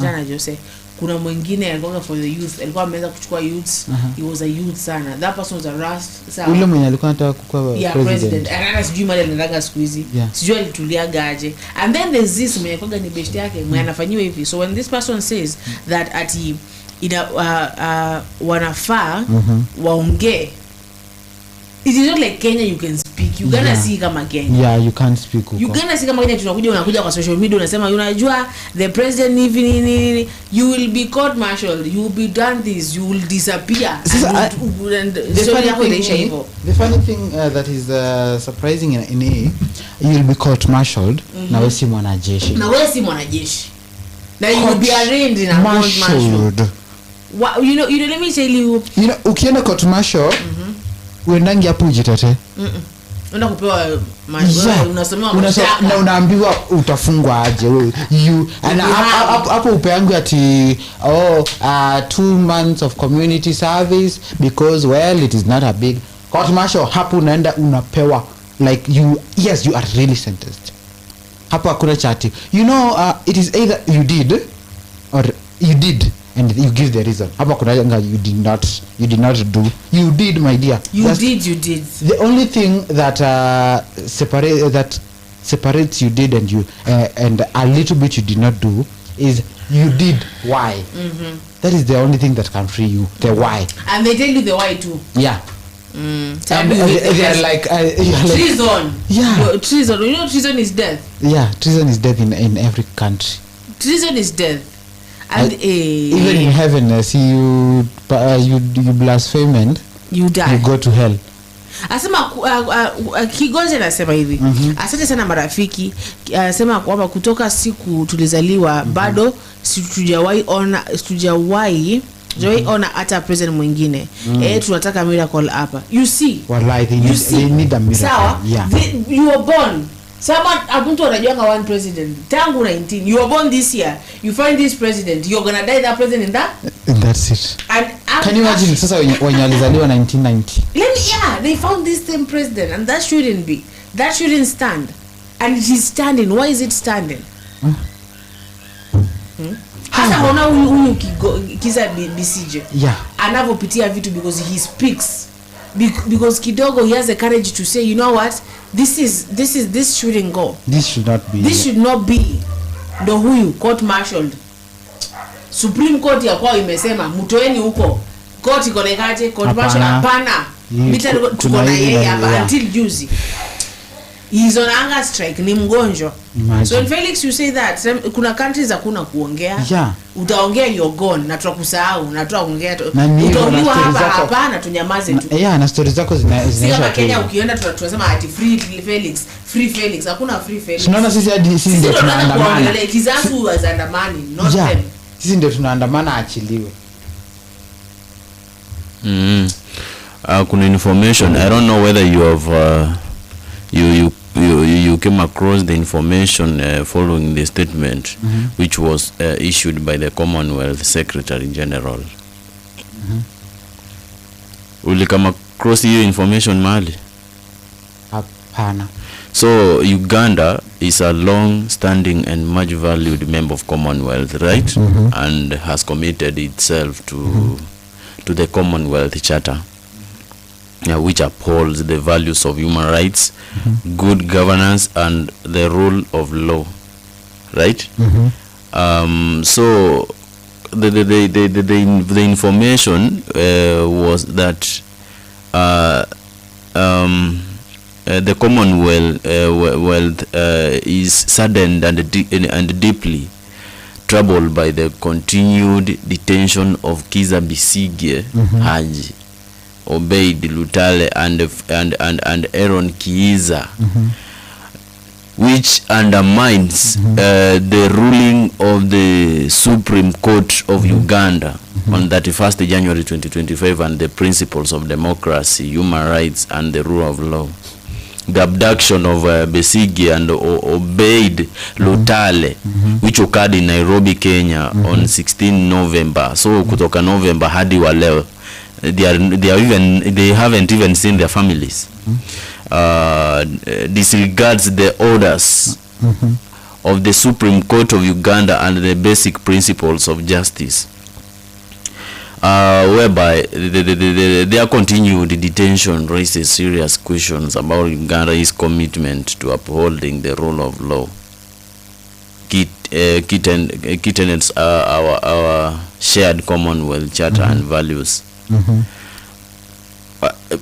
Jana Jose. Kuna mwingine alikuwa for the youth. Alikuwa ameanza kuchukua youths. He was a youth sana. That person was arrested. Ule mwenye alikuwa anataka kuwa president. Ana sijui mali anaenda siku hizi. Sijui alituliaga aje. And then there's this mwenye kwa ni best yake mwenye anafanywa hivi. So when this person says that ati wanafaa waongee, it is not like Kenya you can speak. Uganda si kama Kenya. Yeah, you can't speak huko. Uganda si kama Kenya, unakuja kwa social media unasema unajua the president hivi nini, you will be court martialed, you will be done this, you will disappear. The funny thing that is surprising in you will be court martialed na wewe si mwanajeshi. Na you will be arraigned in a court martial. You know, let me tell you. You know, ukienda court martial, uendangi hapo ujitete. Unaenda kupewa unasomewa mashtaka na unaambiwa utafungwa aje wewe. Hapo upeangu ati 2 months of community service because well it is not a big court martial. Hapo unaenda unapewa like you are really sentenced. Hapo hakuna chati. You know, it is either you did or you did and you give the reason. Hapo kuna you did not do. You did, my dear. You did. The only thing that separates you did and you and a little bit you did not do is you did why. That is the only thing that can free you. The why. And they tell you the why too. Yeah. And they are like treason. Yeah. Treason. You know treason is death. Yeah, treason is death in every country. Treason is death. And even in heaven, see you blaspheme and you die. You go to hell. Asema Kigonje anasema hivi. Asante sana marafiki. Asema kwamba kutoka siku tulizaliwa bado tujawahi Joy ona hata president mwingine tunataka miracle hapa. You see, wallahi they need a miracle. Sawa, you were born. Someone apunto anajuanga one president tangu 19. You were born this year, you find this president, you're gonna die that president in that. And that's it. And can you imagine sasa wenye alizaliwa 1990? They found this same president, and that shouldn't be. That shouldn't stand. And it is standing. Why is it standing? Hasa hona huyu Kizza Besigye. Yeah. Anavopitia vitu because he speaks. Because kidogo he has the courage to say, you know what? This shouldn't go. This should not be. This should not be. Ndo huyu court martialed. Supreme Court ya kwao imesema mtoeni huko. Court iko nekaje? Court martial hapana. Mita tuko na yeye hapa until juzi. He is on hunger strike, ni mgonjwa. So in Felix you say that kuna countries hakuna kuongea. Yeah. Utaongea you're gone na tutakusahau na tutaongea utaongea hapa na tunyamaze tu. Yeah, na stories zako zinaisha kama Kenya ukienda tunasema ati free Felix hakuna free Felix. Tunaona sisi hadi sisi ndio tunaandamana. Kizasu wazandamani not yeah. them. Sisi ndio tunaandamana achiliwe. Kuna information, I don't know whether you have you came across the information following the statement which was issued by the Commonwealth Secretary General. Uli come across your information mahali? Hapana. So Uganda is a long-standing and much valued member of Commonwealth, right? And has committed itself to the Commonwealth Charter, which upholds the values of human rights, good governance, and the rule of law, right? So the information was that the Commonwealth is saddened and deeply troubled by the continued detention of Kizza Besigye, Haji Obeid Lutale and Aaron Kiiza, which undermines the ruling of the Supreme Court of Uganda on 31st January 2025 and the principles of democracy, human rights, and the rule of law. The abduction of Besigye and Obeid Lutale, which occurred in Nairobi, Kenya on 16 November. So kutoka November hadi wa leo, they haven't even seen their families. Disregards the orders of the Supreme Court of Uganda and the basic principles of justice, whereby their continued detention raises serious questions about Uganda's commitment to upholding the rule of law. Tenets our shared Commonwealth Charter and values.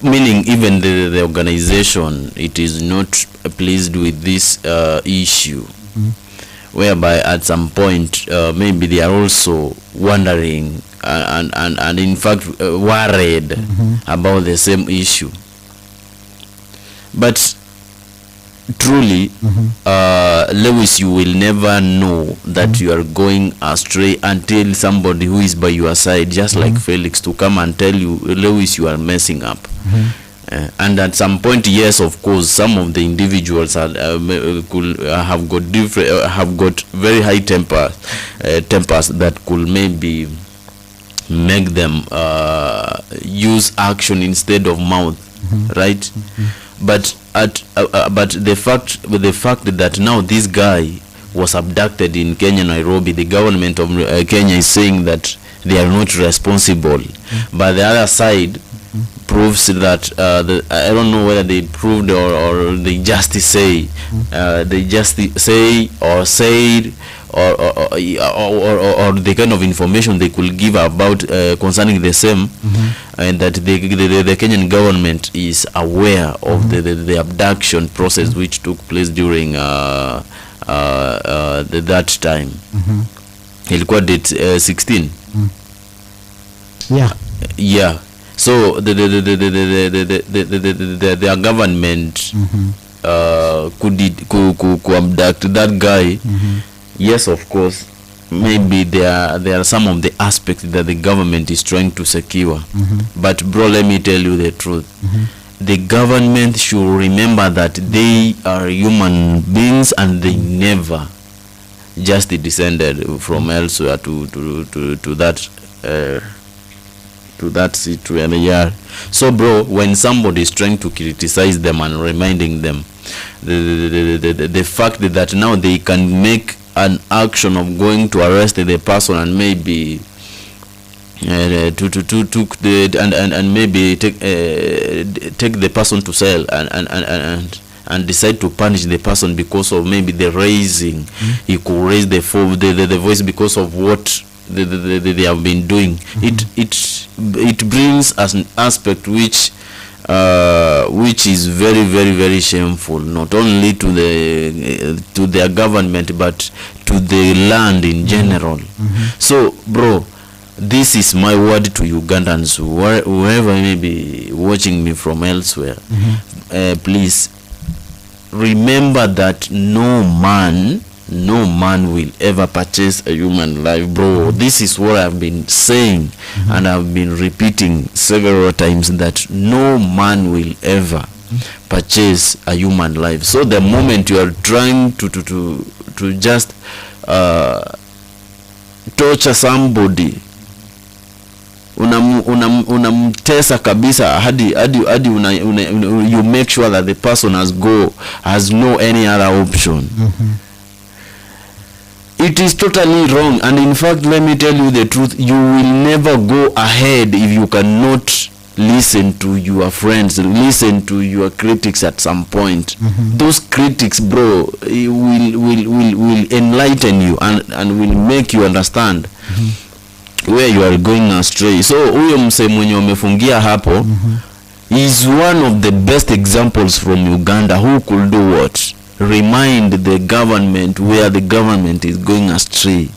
Meaning even the organization, it is not pleased with this issue, whereby at some point maybe they are also wondering and in fact worried about the same issue. But truly, Lewis, you will never know that you are going astray until somebody who is by your side, just like Felix, to come and tell you, Lewis, you are messing up. And at some point, yes, of course, some of the individuals have got very high tempers that could maybe make them use action instead of mouth, right? But the fact that now this guy was abducted in Kenya, Nairobi, the government of Kenya is saying that they are not responsible. But the other side proves that I don't know whether they proved or they just say or said or the kind of information they could give about concerning the same, and that the Kenyan government is aware of the abduction process which took place during that time. Ilikuwa date 16. Yeah. So their government could abduct that guy. Yes, of course, maybe there are some of the aspects that the government is trying to secure. But bro, let me tell you the truth. The government should remember that they are human beings and they never just descended from elsewhere to that situation. Yeah. So bro, when somebody is trying to criticize them and reminding them the fact that now they can make an action of going to arrest the person and maybe and maybe take the person to cell and decide to punish the person because of maybe the raising. He could raise the voice because of what they have been doing. It brings as an aspect which is very, very, very shameful, not only to their government but to the land in general. So bro, this is my word to Ugandans, whoever may be watching me from elsewhere. Please remember that no man will ever purchase a human life, bro. This is what I've been saying and I've been repeating several times, that no man will ever purchase a human life. So the moment you are trying to just torture somebody, unamtesa kabisa hadi you make sure that the person has no any other option. It is totally wrong, and in fact, let me tell you the truth, you will never go ahead if you cannot listen to your friends, listen to your critics at some point. Those critics, bro, will enlighten you and will make you understand where you are going astray. So huyo mse mwenye umefungia hapo is one of the best examples from Uganda who could do what? Remind the government where the government is going astray.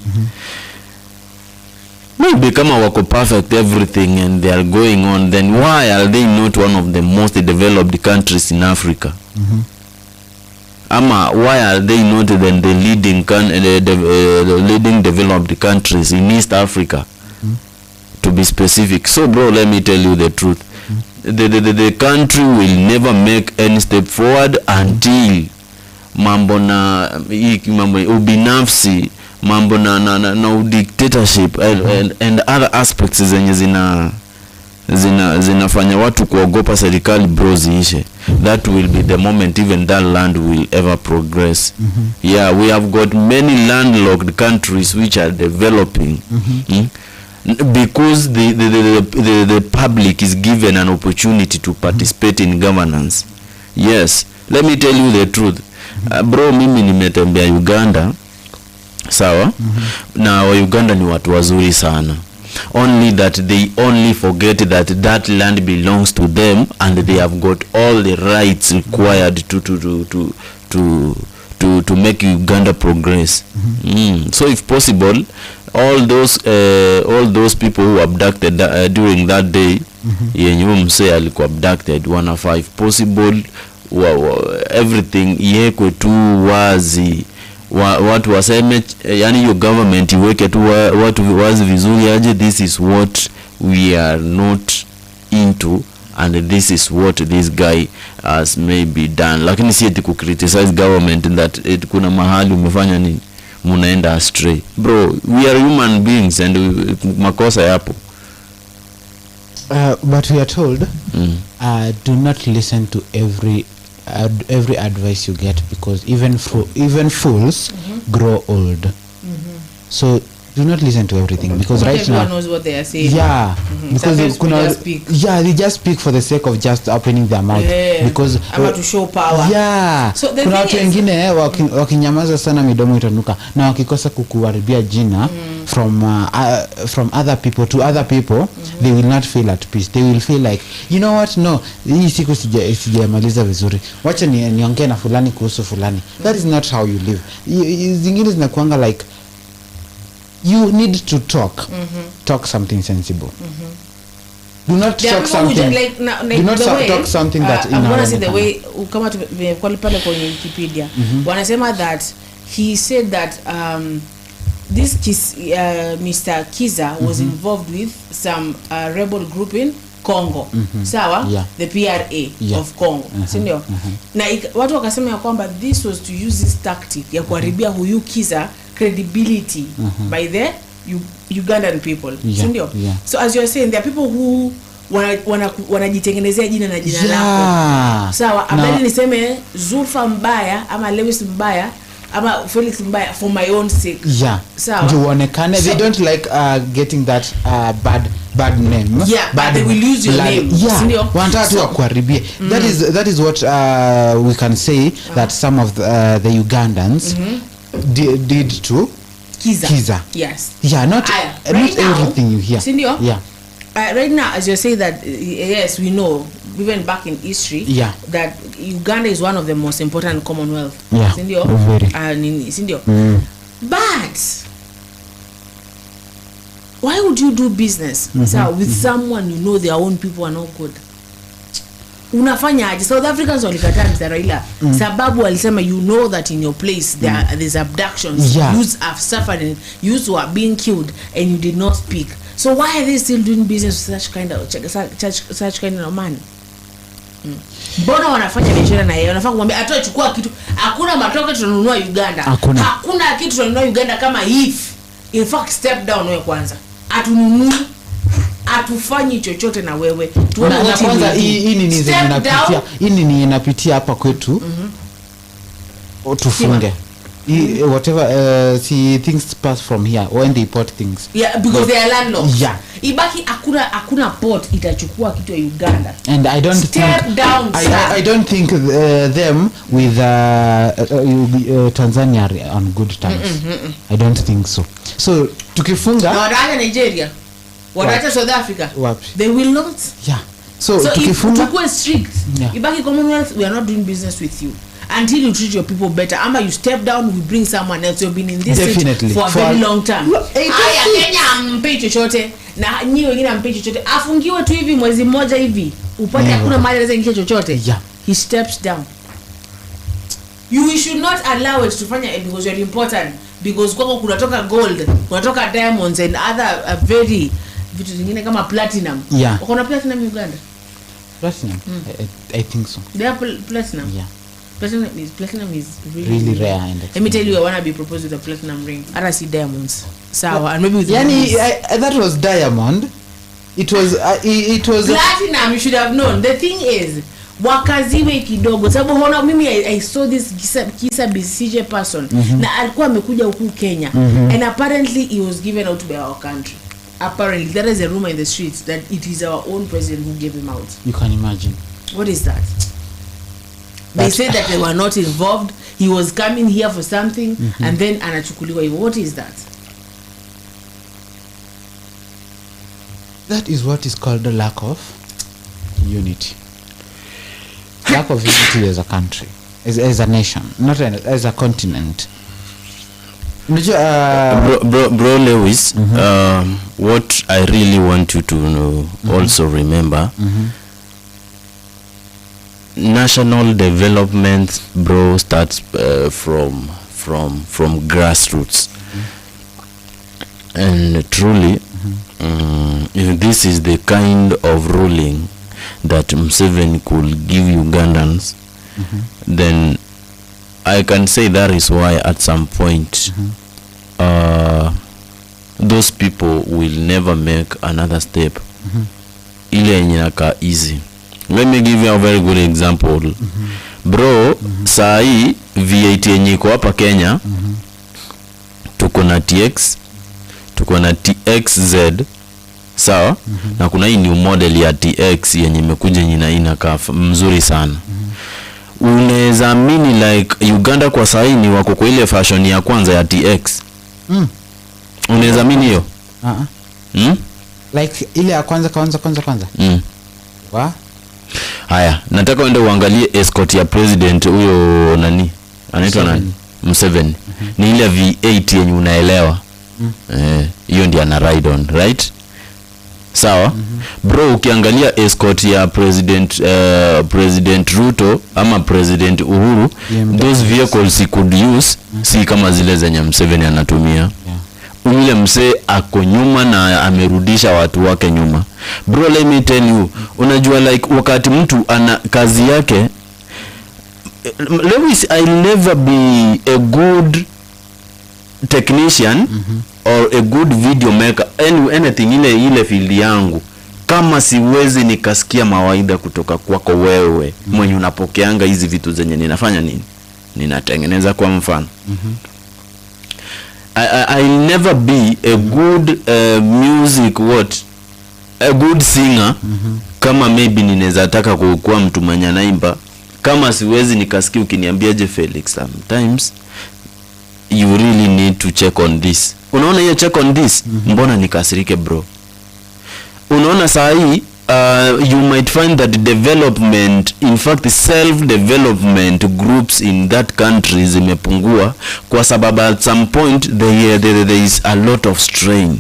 Maybe kama wako perfect everything and they are going on, then why are they not one of the most developed countries in Africa? Ama why are they not then the leading developed countries in East Africa, to be specific? So bro, let me tell you the truth. The country will never make any step forward until mambo na ubinafsi, mambo na dictatorship and other aspects zenye zinafanya watu kuogopa serikali, bro, ziishe. That will be the moment even that land will ever progress. Yeah, we have got many landlocked countries which are developing because the public is given an opportunity to participate in governance. Yes, let me tell you the truth. Bro, mimi nimetembea Uganda, sawa? Na wa Uganda ni watu wazuri sana. Only that they only forget that land belongs to them and they have got all the rights required to make Uganda progress. So if possible, all those people who abducted during that day, yenye mse alikuwa abducted, if possible, everything iwekwe tu wazi, watu waseme, yani your government iweke tu watu wazi vizuri aje, this is what we are not into and this is what this guy has maybe done. Lakini si eti ku criticize government that kuna mahali umefanya nini munaenda astray. Bro, we are human beings and makosa yapo. But we are told do not listen to every advice you get, because even fools grow old. So do not listen to everything, because right now knows what they are saying. Yeah, because they just speak for the sake of just opening their mouth, because to show power. Yeah, so kuna watu wengine wakinyamaza sana midomo itanuka, na wakikosa kukuharibia jina from other people to other people, they will not feel at peace. They will feel like, you know what, no, hii siku sijamaliza vizuri, wacha niongee na fulani kuhusu fulani. That is not how you live. Zingine zinakuanga like, you need to talk something sensible. Do not talk something talk something that I'm gonna say the way kama tumekuwa pale kwenye Wikipedia wanasema that he said that this Mr. Kiza was involved with some rebel group in Congo. Sawa? Yeah. The PRA of Congo. Sindio? Na watu wakasema ya kwamba this was to use this tactic ya kuharibia huyu Kiza credibility by the Ugandan people. Sindio? So as you are saying, there are people who wanajitengenezea jina na jina lako. Sawa, abali niseme Zulfa mbaya ama Lewis mbaya ama Felix mbaya for my own sake. Sawa. They don't like getting that bad name. But they will use your name. Wanataka tu kuharibia. That is what we can say that some of the Ugandans did to Kiza. Yes. Not everything you hear. Right now, as you say that, yes, we know, even back in history, that Uganda is one of the most important Commonwealth. But why would you do business with someone you know their own people are not good? Unafanya aje? South Africans walikataa Mr. Raila sababu walisema you know that in your place there's abductions, youths have suffered and youths who are being killed and you did not speak. So why are they still doing business with such kind of man? Mbona wanafanya biashara na yeye? Wanafaa kumwambia atoe chukua kitu. Hakuna matoke tunanunua Uganda. Hakuna kitu tunanunua Uganda kama if in fact step down wewe kwanza. Atununui, atufanyi chochote na wewe. Tuone kwanza hii ni inapitia hapa kwetu. Tufunge. Whatever see things pass from here when they import things, because they are landlords. Ibaki hakuna port itachukua kitu ya Uganda, and I don't think them with Tanzania are on good terms. I don't think so tukifunga na wadaacha Nigeria, wadaacha South Africa, they will not. So tukifunga tukue strict. Ibaki Commonwealth, we are not doing business with you until you treat your people better. Ama you step down, we bring someone else. You've been in this seat for a very long time. Haya Kenya ampe chochote na nyinyi wengine ampe chochote. Afungiwe tu hivi mwezi mmoja hivi. Upate hakuna mali anaweza ingia chochote. He steps down. You should not allow it to fanya because you're important. Because kwako kunatoka gold, kunatoka diamonds and other very vitu zingine kama platinum. Uko platinum Uganda? Platinum? I think so. They have platinum? Platinum is really rare. Let me tell you, I want to be proposed with a platinum ring. I don't see diamonds. And maybe with that was diamond. It was platinum. You should have known. The thing is, wakaziwe kidogo. Sababu hona mimi I saw this Kisa Besigye person na alikuwa amekuja huku Kenya and apparently he was given out by our country. Apparently there is a rumor in the streets that it is our own president who gave him out. You can imagine. What is that? They said that they were not involved. He was coming here for something and then anachukuliwa hivyo. What is that? That is what is called the lack of unity. Lack of unity as a country, as a nation, not as a continent. Bro Lewis, what I really want you to know, also remember, national development, bro, starts from grassroots. And truly, if this is the kind of ruling that Museveni could give Ugandans, then I can say that is why at some point those people will never make another step. Ile yenye easy. Let me give you a very good example. Bro, sai V8 yenye iko hapa Kenya, tuko na TX, tuko na TXZ, sawa? Na kuna hii new model ya TX yenye imekuja inakaa mzuri sana. Unaweza amini like Uganda kwa sai ni wako kwa ile fashion ya kwanza ya TX. Unaweza amini hiyo? Like ile ya kwanza. Wa? Haya, nataka uende uangalie escort ya president huyo nani? Anaitwa nani? Museveni. Ni ile V8 yenye unaelewa. Hiyo ndiyo ana ride on, right? Sawa? Bro, ukiangalia escort ya President Ruto ama President Uhuru, those vehicles he could use si kama zile zenye Museveni anatumia. yule msee ako nyuma na amerudisha watu wake nyuma. Bro, let me tell you, unajua like wakati mtu ana kazi yake, Lewis, I'll never be a good technician or a good video maker, anything ile field yangu, kama siwezi nikasikia mawaidha kutoka kwako wewe mwenye unapokeanga hizi vitu zenye ninafanya nini, ninatengeneza kwa mfano. I'll never be a good a good singer kama maybe ninaweza taka kuwa mtu mwenye anaimba, kama siwezi nikasikia ukiniambiaje Felix, sometimes you really need to check on this. Unaona hiyo check on this, mbona nikasirike bro? Unaona saa hii you might find that development, in fact self-development groups in that country zimepungua kwa sababu at some point there is a lot of strain.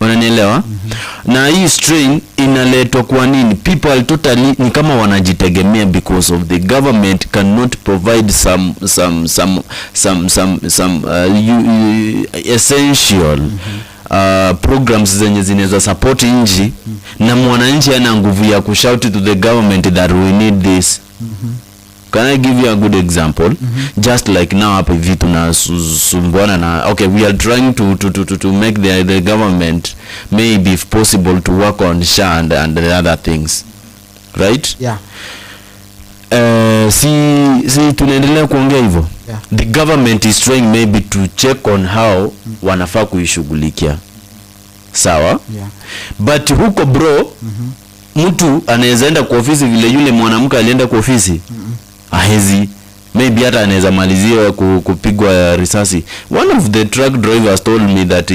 Unanielewa? Na hii strain inaletwa kwa nini? People totally ni kama wanajitegemea because of the government cannot provide some essential programs zenye zinaweza support nchi, na mwananchi ana nguvu ya kushout to the government that we need this. Can I give you a good example? Just like now hapa hivi tunasumbuana na, okay, we are trying to make the government maybe if possible to work on SHA and the other things, right? Yeah. Si tunaendelea kuongea hivyo. Yeah. The government is trying maybe to check on how wanafaa kuishughulikia. Sawa? Yeah. But huko bro, mtu anaweza enda kwa ofisi vile yule mwanamke alienda kwa ofisi. Ahezi, maybe hata anaweza malizia kupigwa risasi. One of the truck drivers told me that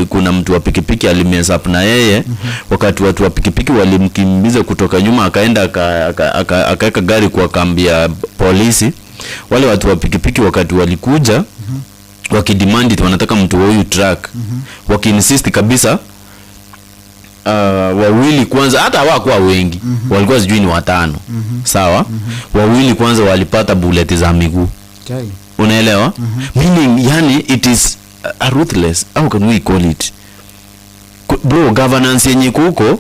kuna mtu wa pikipiki alimess up na yeye wakati watu wa pikipiki walimkimbiza kutoka nyuma, akaenda akaweka gari kwa kambi ya polisi. Wale watu wa pikipiki wakati walikuja wakidemand wanataka mtu wa huyu truck, wakiinsist kabisa, wawili kwanza, hata hawakuwa wengi, walikuwa sijui ni 5. Sawa? Wawili kwanza walipata bullet za miguu. Okay. Unaelewa? Meaning yani it is a ruthless, how can we call it? Bro, governance yenye kuko,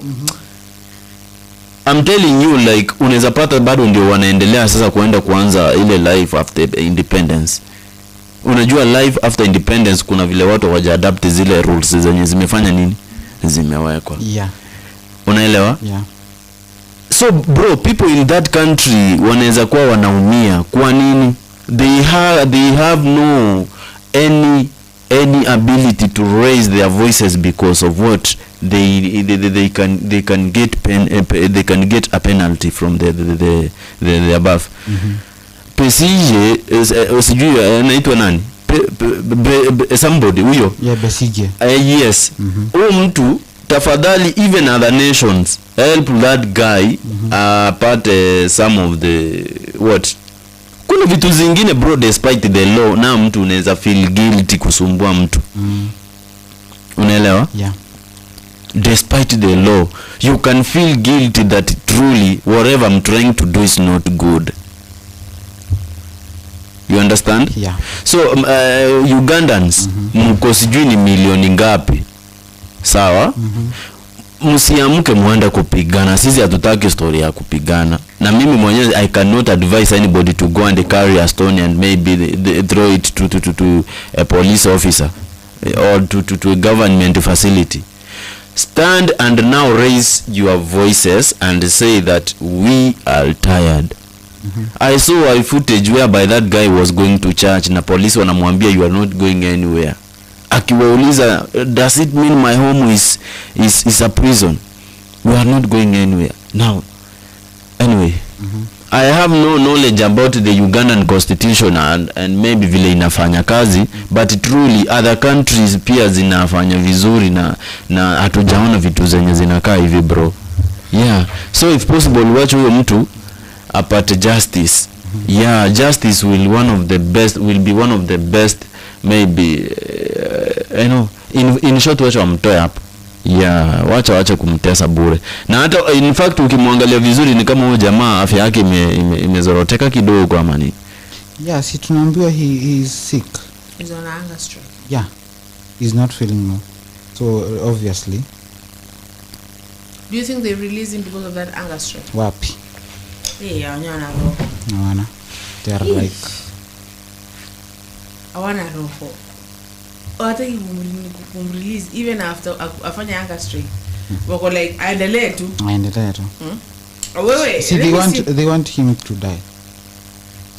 I'm telling you, like unaweza pata bado ndio wanaendelea sasa kuanza ile life after independence. Unajua life after independence kuna vile watu wajaadapt zile rules zenye zimefanya nini? Zimewekwa. Yeah. Unaelewa? Yeah. So bro, people in that country wanaweza kuwa wanaumia kwa nini? They have no any ability to raise their voices because of what they can get a penalty from the above. Besigye sijui anaitwa nani? Somebody huyo. Yeah, Besigye. Yes. Mtu tafadhali, even other nations help that guy apate some of the what. Kuna vitu zingine bro, despite the law, na mtu unaweza feel guilty kusumbua mtu. Unaelewa? Yeah. Despite the law, you can feel guilty that truly whatever I'm trying to do is not good. You understand? Yeah. So Ugandans mko sijui ni milioni ngapi? Sawa? Msiamke muende kupigana. Sisi hatutaki story ya kupigana. Na mimi mwenyewe I cannot advise anybody to go and carry a stone and maybe throw it to a police officer or to a government facility. Stand and now raise your voices and say that we are tired. I saw a footage whereby that guy was going to church na police wanamwambia you are not going anywhere. Akiwauliza, does it mean my home is a prison? We are not going anywhere. Now, anyway, I have no knowledge about the Ugandan constitution and maybe vile inafanya kazi, but truly other countries pia zinafanya vizuri na hatujaona vitu zenye zinakaa hivi bro. Yeah, so if possible watch huyo mtu apate justice. Yeah, justice will be one of the best maybe in short wacha wamtoe hapo. Yeah, wacha kumtesa bure. Na hata in fact ukimwangalia vizuri ni kama huyo jamaa afya yake imezoroteka kidogo kwa amani. Yeah, si tunaambiwa he is sick. He's on anger strike. yeah, he's not feeling well. So obviously. Do you think they released him because of that anger strike? Wapi? Yeah, Nawana. They are like. Awana roho. Hata release even after afanya anger strike. Wako like aendelee tu. Wewe. See, they want him to die.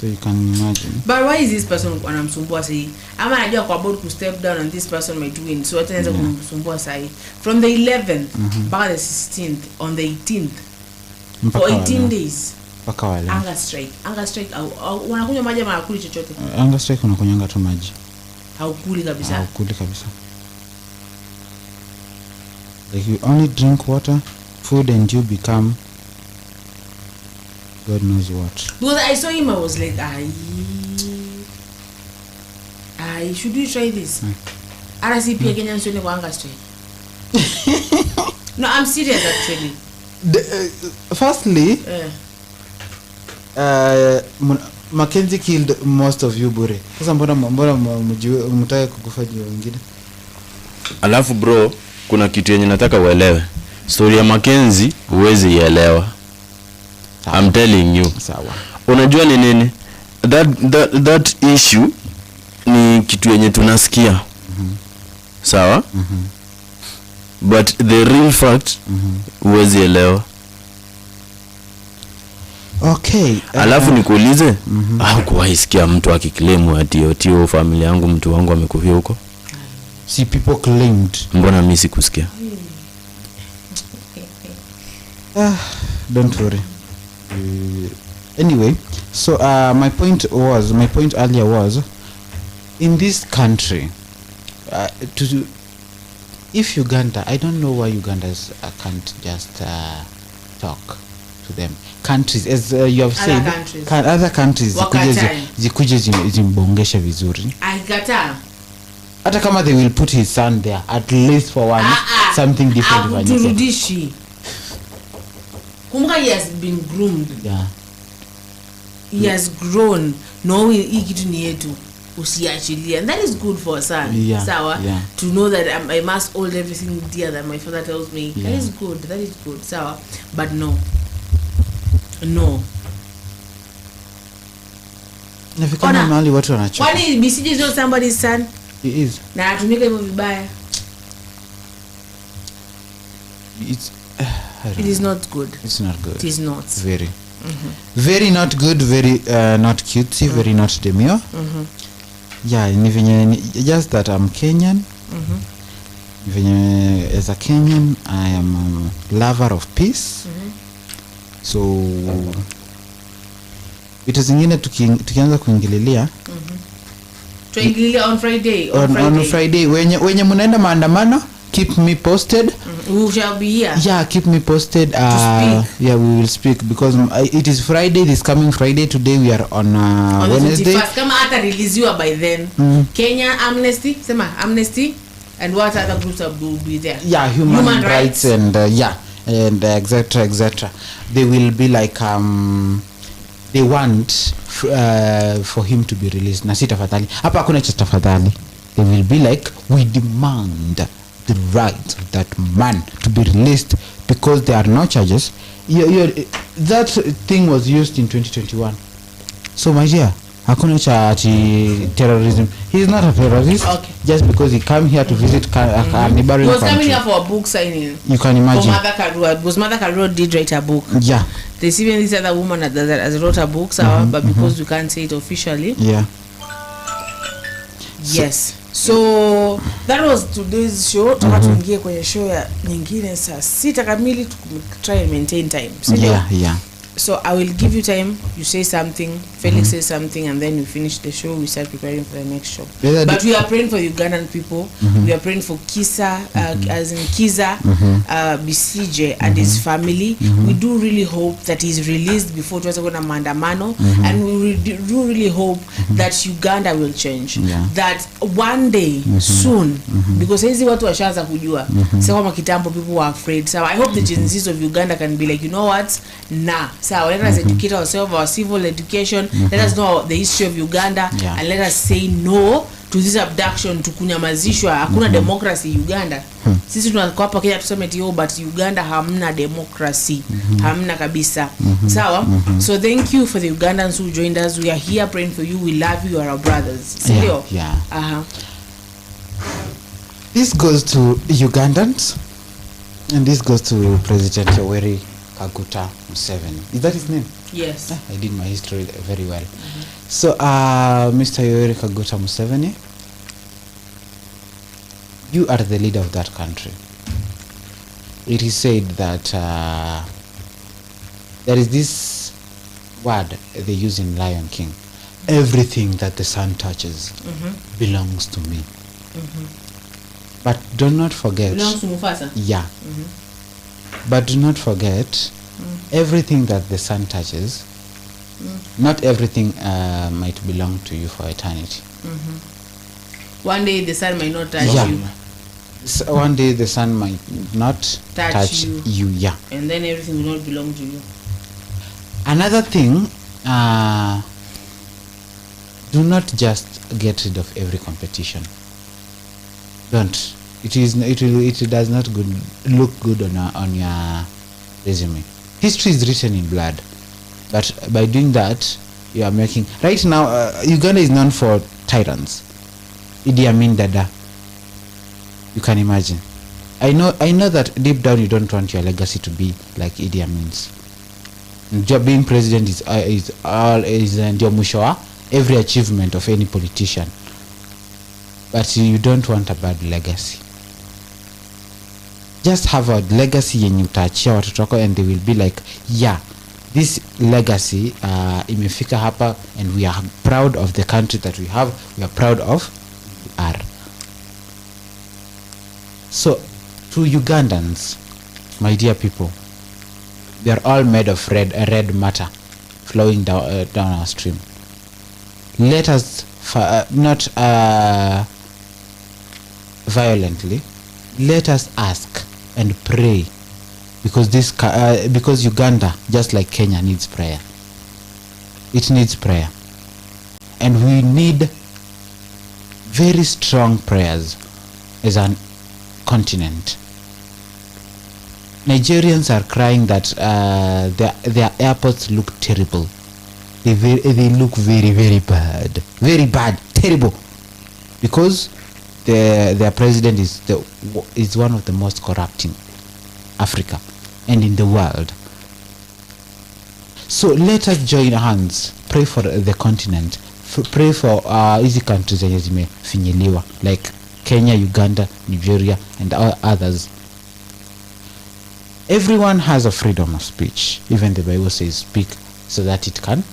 So you can imagine. But why is this person anamsumbua sahi? Ama anajua kwa board to step down and this person might win. So ataanza kumsumbua sahi. From the 11th mpaka the 16th on the 18th. For 18 days. Paka wale. Anger strike. Wanakunywa maji ama hakuli chochote? Anger strike unakunyanga tu maji. Haukuli kabisa. Like you only drink water, food, and you become God knows what. Because I saw him, I was like, should we try this? RCP again and showing anger strike. No, I'm serious actually. Firstly, Mackenzie killed most of you bure. Sasa mbona mtaka kukufa juu wengine? Alafu bro, kuna kitu yenye nataka uelewe. Story ya Mackenzie huwezi ielewa. I'm telling you. Sawa. Unajua ni nini? That issue ni kitu yenye tunasikia. Sawa? But the real fact huwezi elewa. Okay. Alafu nikuulize, hakuwaisikia mtu akiclaim ati familia yangu mtu wangu amekufia huko? See, people claimed. Mbona mimi sikusikia? Don't worry. Anyway, so my point earlier was, in this country, if Uganda, I don't know why Ugandans can't just talk to them. Countries, as you have said, other countries zikuje zimbongesha vizuri. Aikata. Hata kama they will put his son there, at least for one, something different. Turudishi. Kumbuka he has been groomed. Yeah. He has grown. No, hii kitu ni yetu. Usiachilia. And that is good for a son. Yeah. Sawa. Yeah. To know that I must hold everything dear that my father tells me. Yeah. That is good. Sawa. But no. Nafikana mahali watu wanachoka. Kwani Besigye is not somebody's son? He is. Na atumika hivyo vibaya. It is not good. It's not good. It is not. Very. Very not good, very not cute, very not demure. Yeah, just that I'm Kenyan. As a Kenyan, I am a lover of peace. So vitu zingine tukianza kuingililia on Friday. On Friday wenye mnaenda maandamano, keep me posted. We shall be here. Yeah, keep me posted. Yeah, we will speak because it is Friday, this coming Friday. Today we are on Wednesday. Kama hata release you by then. Kenya Amnesty, sema Amnesty, and what other groups will be there? Yeah, human rights and and etc. They will be like they want for him to be released. Na si tafadhali. Hapa hakuna cha tafadhali. They will be like, we demand the right of that man to be released because there are no charges. That thing was used in 2021. So my dear, hakuna cha terrorism. He is not a terrorist. Okay. Just because he came here to visit a neighboring country. He was coming here for a book signing. You can imagine. Because Mother Karua did write a book. Yeah. There's even this other woman that has wrote a book, but because we can't say it officially. Yeah. Yes. So that was today's show. Tuingie kwenye show ya nyingine saa 6 kamili to try and maintain time. Yeah. So I will give you time. You say something, Felix says something, and then we finish the show. We start preparing for the next show. But we are praying for Ugandan people. We are praying for Kisa, as in Kiza, Besigye and his family. We do really hope that he's released before tuweza kwenda maandamano, and we do really hope that Uganda will change. That one day soon, because hizi watu washaanza kujua. Sasa kama kitambo people were afraid. So I hope the Gen Zs of Uganda can be like, you know what? Nah. So let us educate ourselves, our civil education. Let us know the history of Uganda, and let us say no to to this abduction, to kunyamazishwa, hakuna democracy Uganda. Sisi tunakuwa hapa Kenya tuseme tio, but Uganda hamna democracy, hamna kabisa. Sawa? So thank you for the Ugandans who joined us. We are here praying for you. We love you. You are our brothers. Sindio? Yeah. This goes to Ugandans, and this goes to President Yoweri Kaguta Museveni. Is that his name? Yes. I did my history very well. So, Mr. Yoweri Kaguta Museveni, you are the leader of that country. It is said that there is this word they use in Lion King: everything that the sun touches belongs to me. But do not forget. Belongs to Mufasa? Yeah. But do not forget, everything that the sun touches, not everything might belong to you for eternity. One day the sun might not touch you. So one day the sun might not touch you. Yeah. And then everything will not belong to you. Another thing, do not just get rid of every competition. Don't. It does not look good on your resume. History is written in blood, but by doing that, you are making. Right now, Uganda is known for tyrants. Idi Amin Dada. You can imagine. I know that deep down you don't want your legacy to be like Idi Amin's. Being president is ndio mwisho wa every achievement of any politician. But you don't want a bad legacy. Just have a legacy yenye utaachia watoto wako, and they will be like, yeah, this legacy imefika hapa, and we are proud of the country that we have. We are proud of our. So, to Ugandans, my dear people, they are all made of red matter flowing down our stream. Let us not violently. Let us ask and pray, because Uganda, just like Kenya, needs prayer. It needs prayer, and we need very strong prayers as an continent. Nigerians are crying that their airports look terrible. They look very, very bad, terrible, because their president is one of the most corrupt in Africa and in the world. So let us join hands, pray for the continent, pray for easy countries zenye zimefinyiliwa like Kenya, Uganda, Nigeria, and others. Everyone has a freedom of speech. Even the Bible says, speak so that it can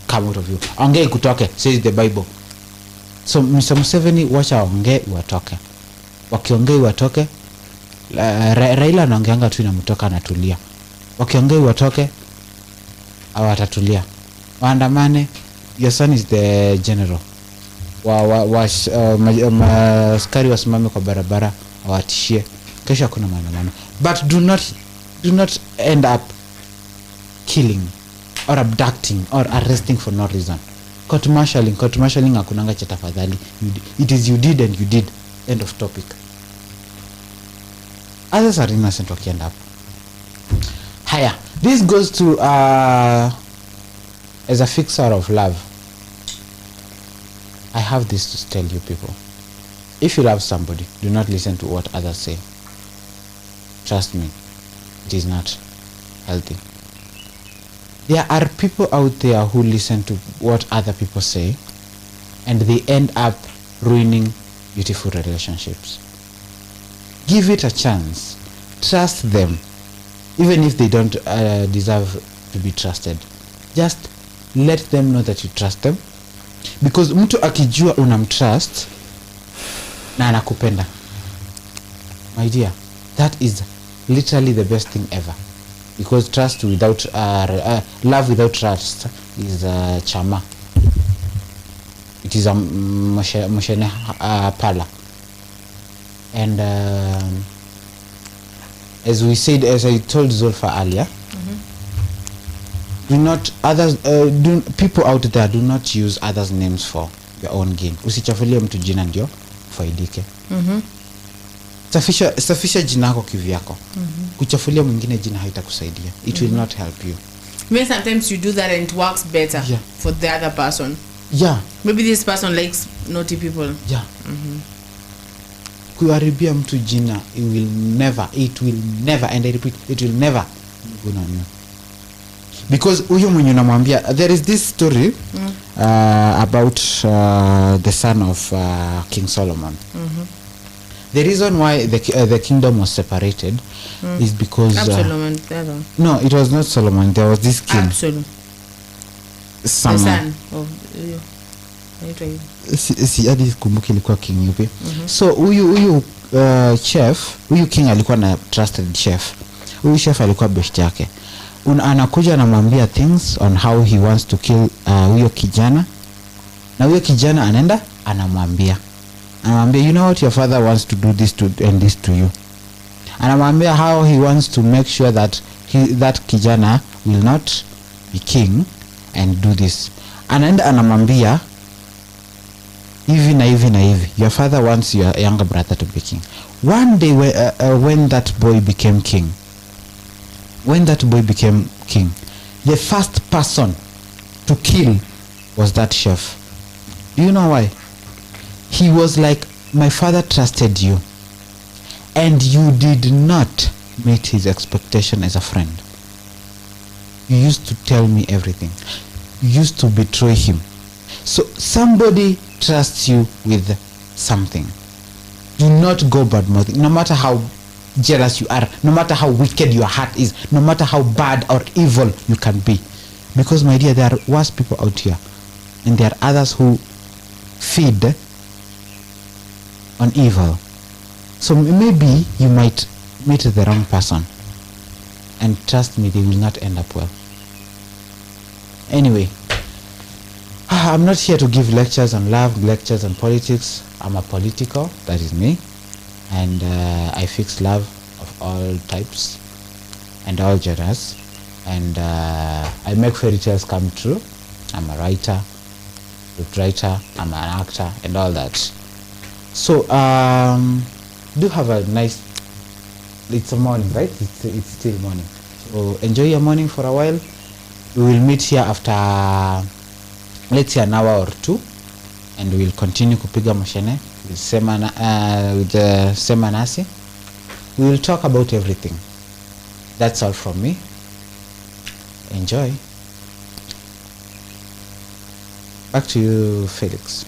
come out of you. Ongea kutoke, says the Bible. So Mr. Museveni, wacha ongea watoke. Wakiongea watoke. Raila anaongeanga tu inamtoka anatulia. Wakiongea watoke, hawatatulia. Waandamane. Your son is the general. Askari wasimame kwa barabara awatishie. Kesho hakuna maandamano. But do not end up killing or abducting or arresting for no reason. Court marshalling hakunanga cha tafadhali. It is you did and you did. End of topic. Others are innocent wakienda hapo. Haya, this goes to as a fixer of love. I have this to tell you people. If you love somebody, do not listen to what others say. Trust me, it is not healthy. There are people out there who listen to what other people say, and they end up ruining beautiful relationships. Give it a chance. Trust them, even if they don't deserve to be trusted. Just let them know that you trust them, because mtu akijua unamtrust na anakupenda, my dear, that is literally the best thing ever. Because trust without love without trust is chama. It is a moshene pala. And as I told Zulfa earlier, do not people out there, do not use others' names for your own gain. Usichafulie mtu jina ndio faidike. Safisha jina lako kivyako. Kuchafulia mwingine jina haitakusaidia. It will not help you. Maybe sometimes you do that and it works better for the other person. Yeah. Maybe this person likes naughty people. Yeah. Kuharibia mtu jina, it will never, and I repeat, it will never go on you. Because huyo mwenye unamwambia, there is this story about the son of King Solomon. The reason why the kingdom was separated is because Absalom no, it was not Solomon. There was this king. Absalom. The son of si hadi kumbuki ilikuwa king yupi. So huyu chef, huyu king alikuwa na trusted chef. Huyu chef alikuwa best yake. Anakuja anamwambia things on how he wants to kill huyo kijana. Na huyo kijana anaenda anamwambia, you know what, your father wants to do this to and this to you. Anamwambia how he wants to make sure that that kijana will not be king and do this. Anaenda anamwambia hivi na hivi na hivi, your father wants your younger brother to be king. One day when that boy became king, the first person to kill was that chef. Do you know why? He was like, my father trusted you and you did not meet his expectation as a friend. You used to tell me everything. You used to betray him. So somebody trusts you with something. Do not go bad mouthing. No matter how jealous you are, no matter how wicked your heart is, no matter how bad or evil you can be. Because my dear, there are worse people out here. And there are others who feed on evil. So maybe you might meet the wrong person. And trust me, they will not end up well. Anyway, I'm not here to give lectures on love, lectures on politics. I'm a political, that is me. And I fix love of all types and all genres. And I make fairy tales come true. I'm a writer, scriptwriter, I'm an actor, and all that. So, do have a nice, it's a morning, right? It's still morning. So enjoy your morning for a while. We will meet here after, let's say, an hour or two, and we will continue kupiga mashene with Sema Nasi. We will talk about everything. That's all from me. Enjoy. Back to you, Felix.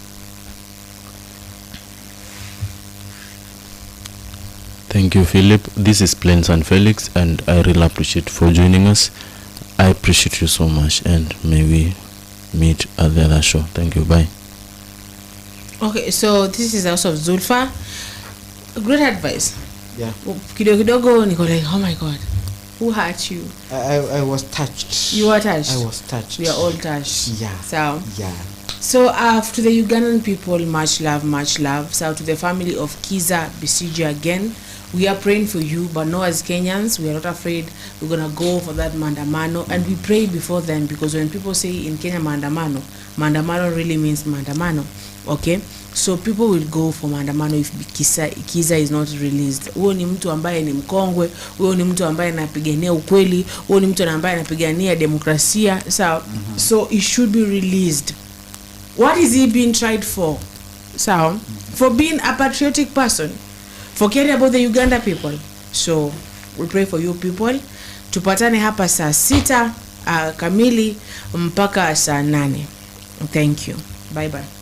Thank you, Philip. This is Plains and Felix, and I really appreciate for joining us. I appreciate you so much, and may we meet at the other show. Thank you. Bye. Okay, so this is also Zulfa. Great advice. Yeah. Kidogo niko like, oh my God, who hurt you? I was touched. You were touched. I was touched. We are all touched. Yeah. So. Yeah. So to the Ugandan people, much love, much love. So to the family of Kiza Besigye again, we are praying for you, but no, as Kenyans, we are not afraid. We're gonna go for that mandamano, and we pray before then, because when people say in Kenya mandamano, mandamano really means mandamano. Okay, so people will go for mandamano if Kiza is not released. Huyo ni mtu ambaye ni mkongwe, huyo ni mtu ambaye anapigania ukweli, huyo ni mtu ambaye anapigania demokrasia. So it should be released. What is he being tried for? So, for being a patriotic person, for caring about the Uganda people. So, we pray for you people. Tupatane hapa saa 6 kamili mpaka saa 8. Thank you. Bye bye.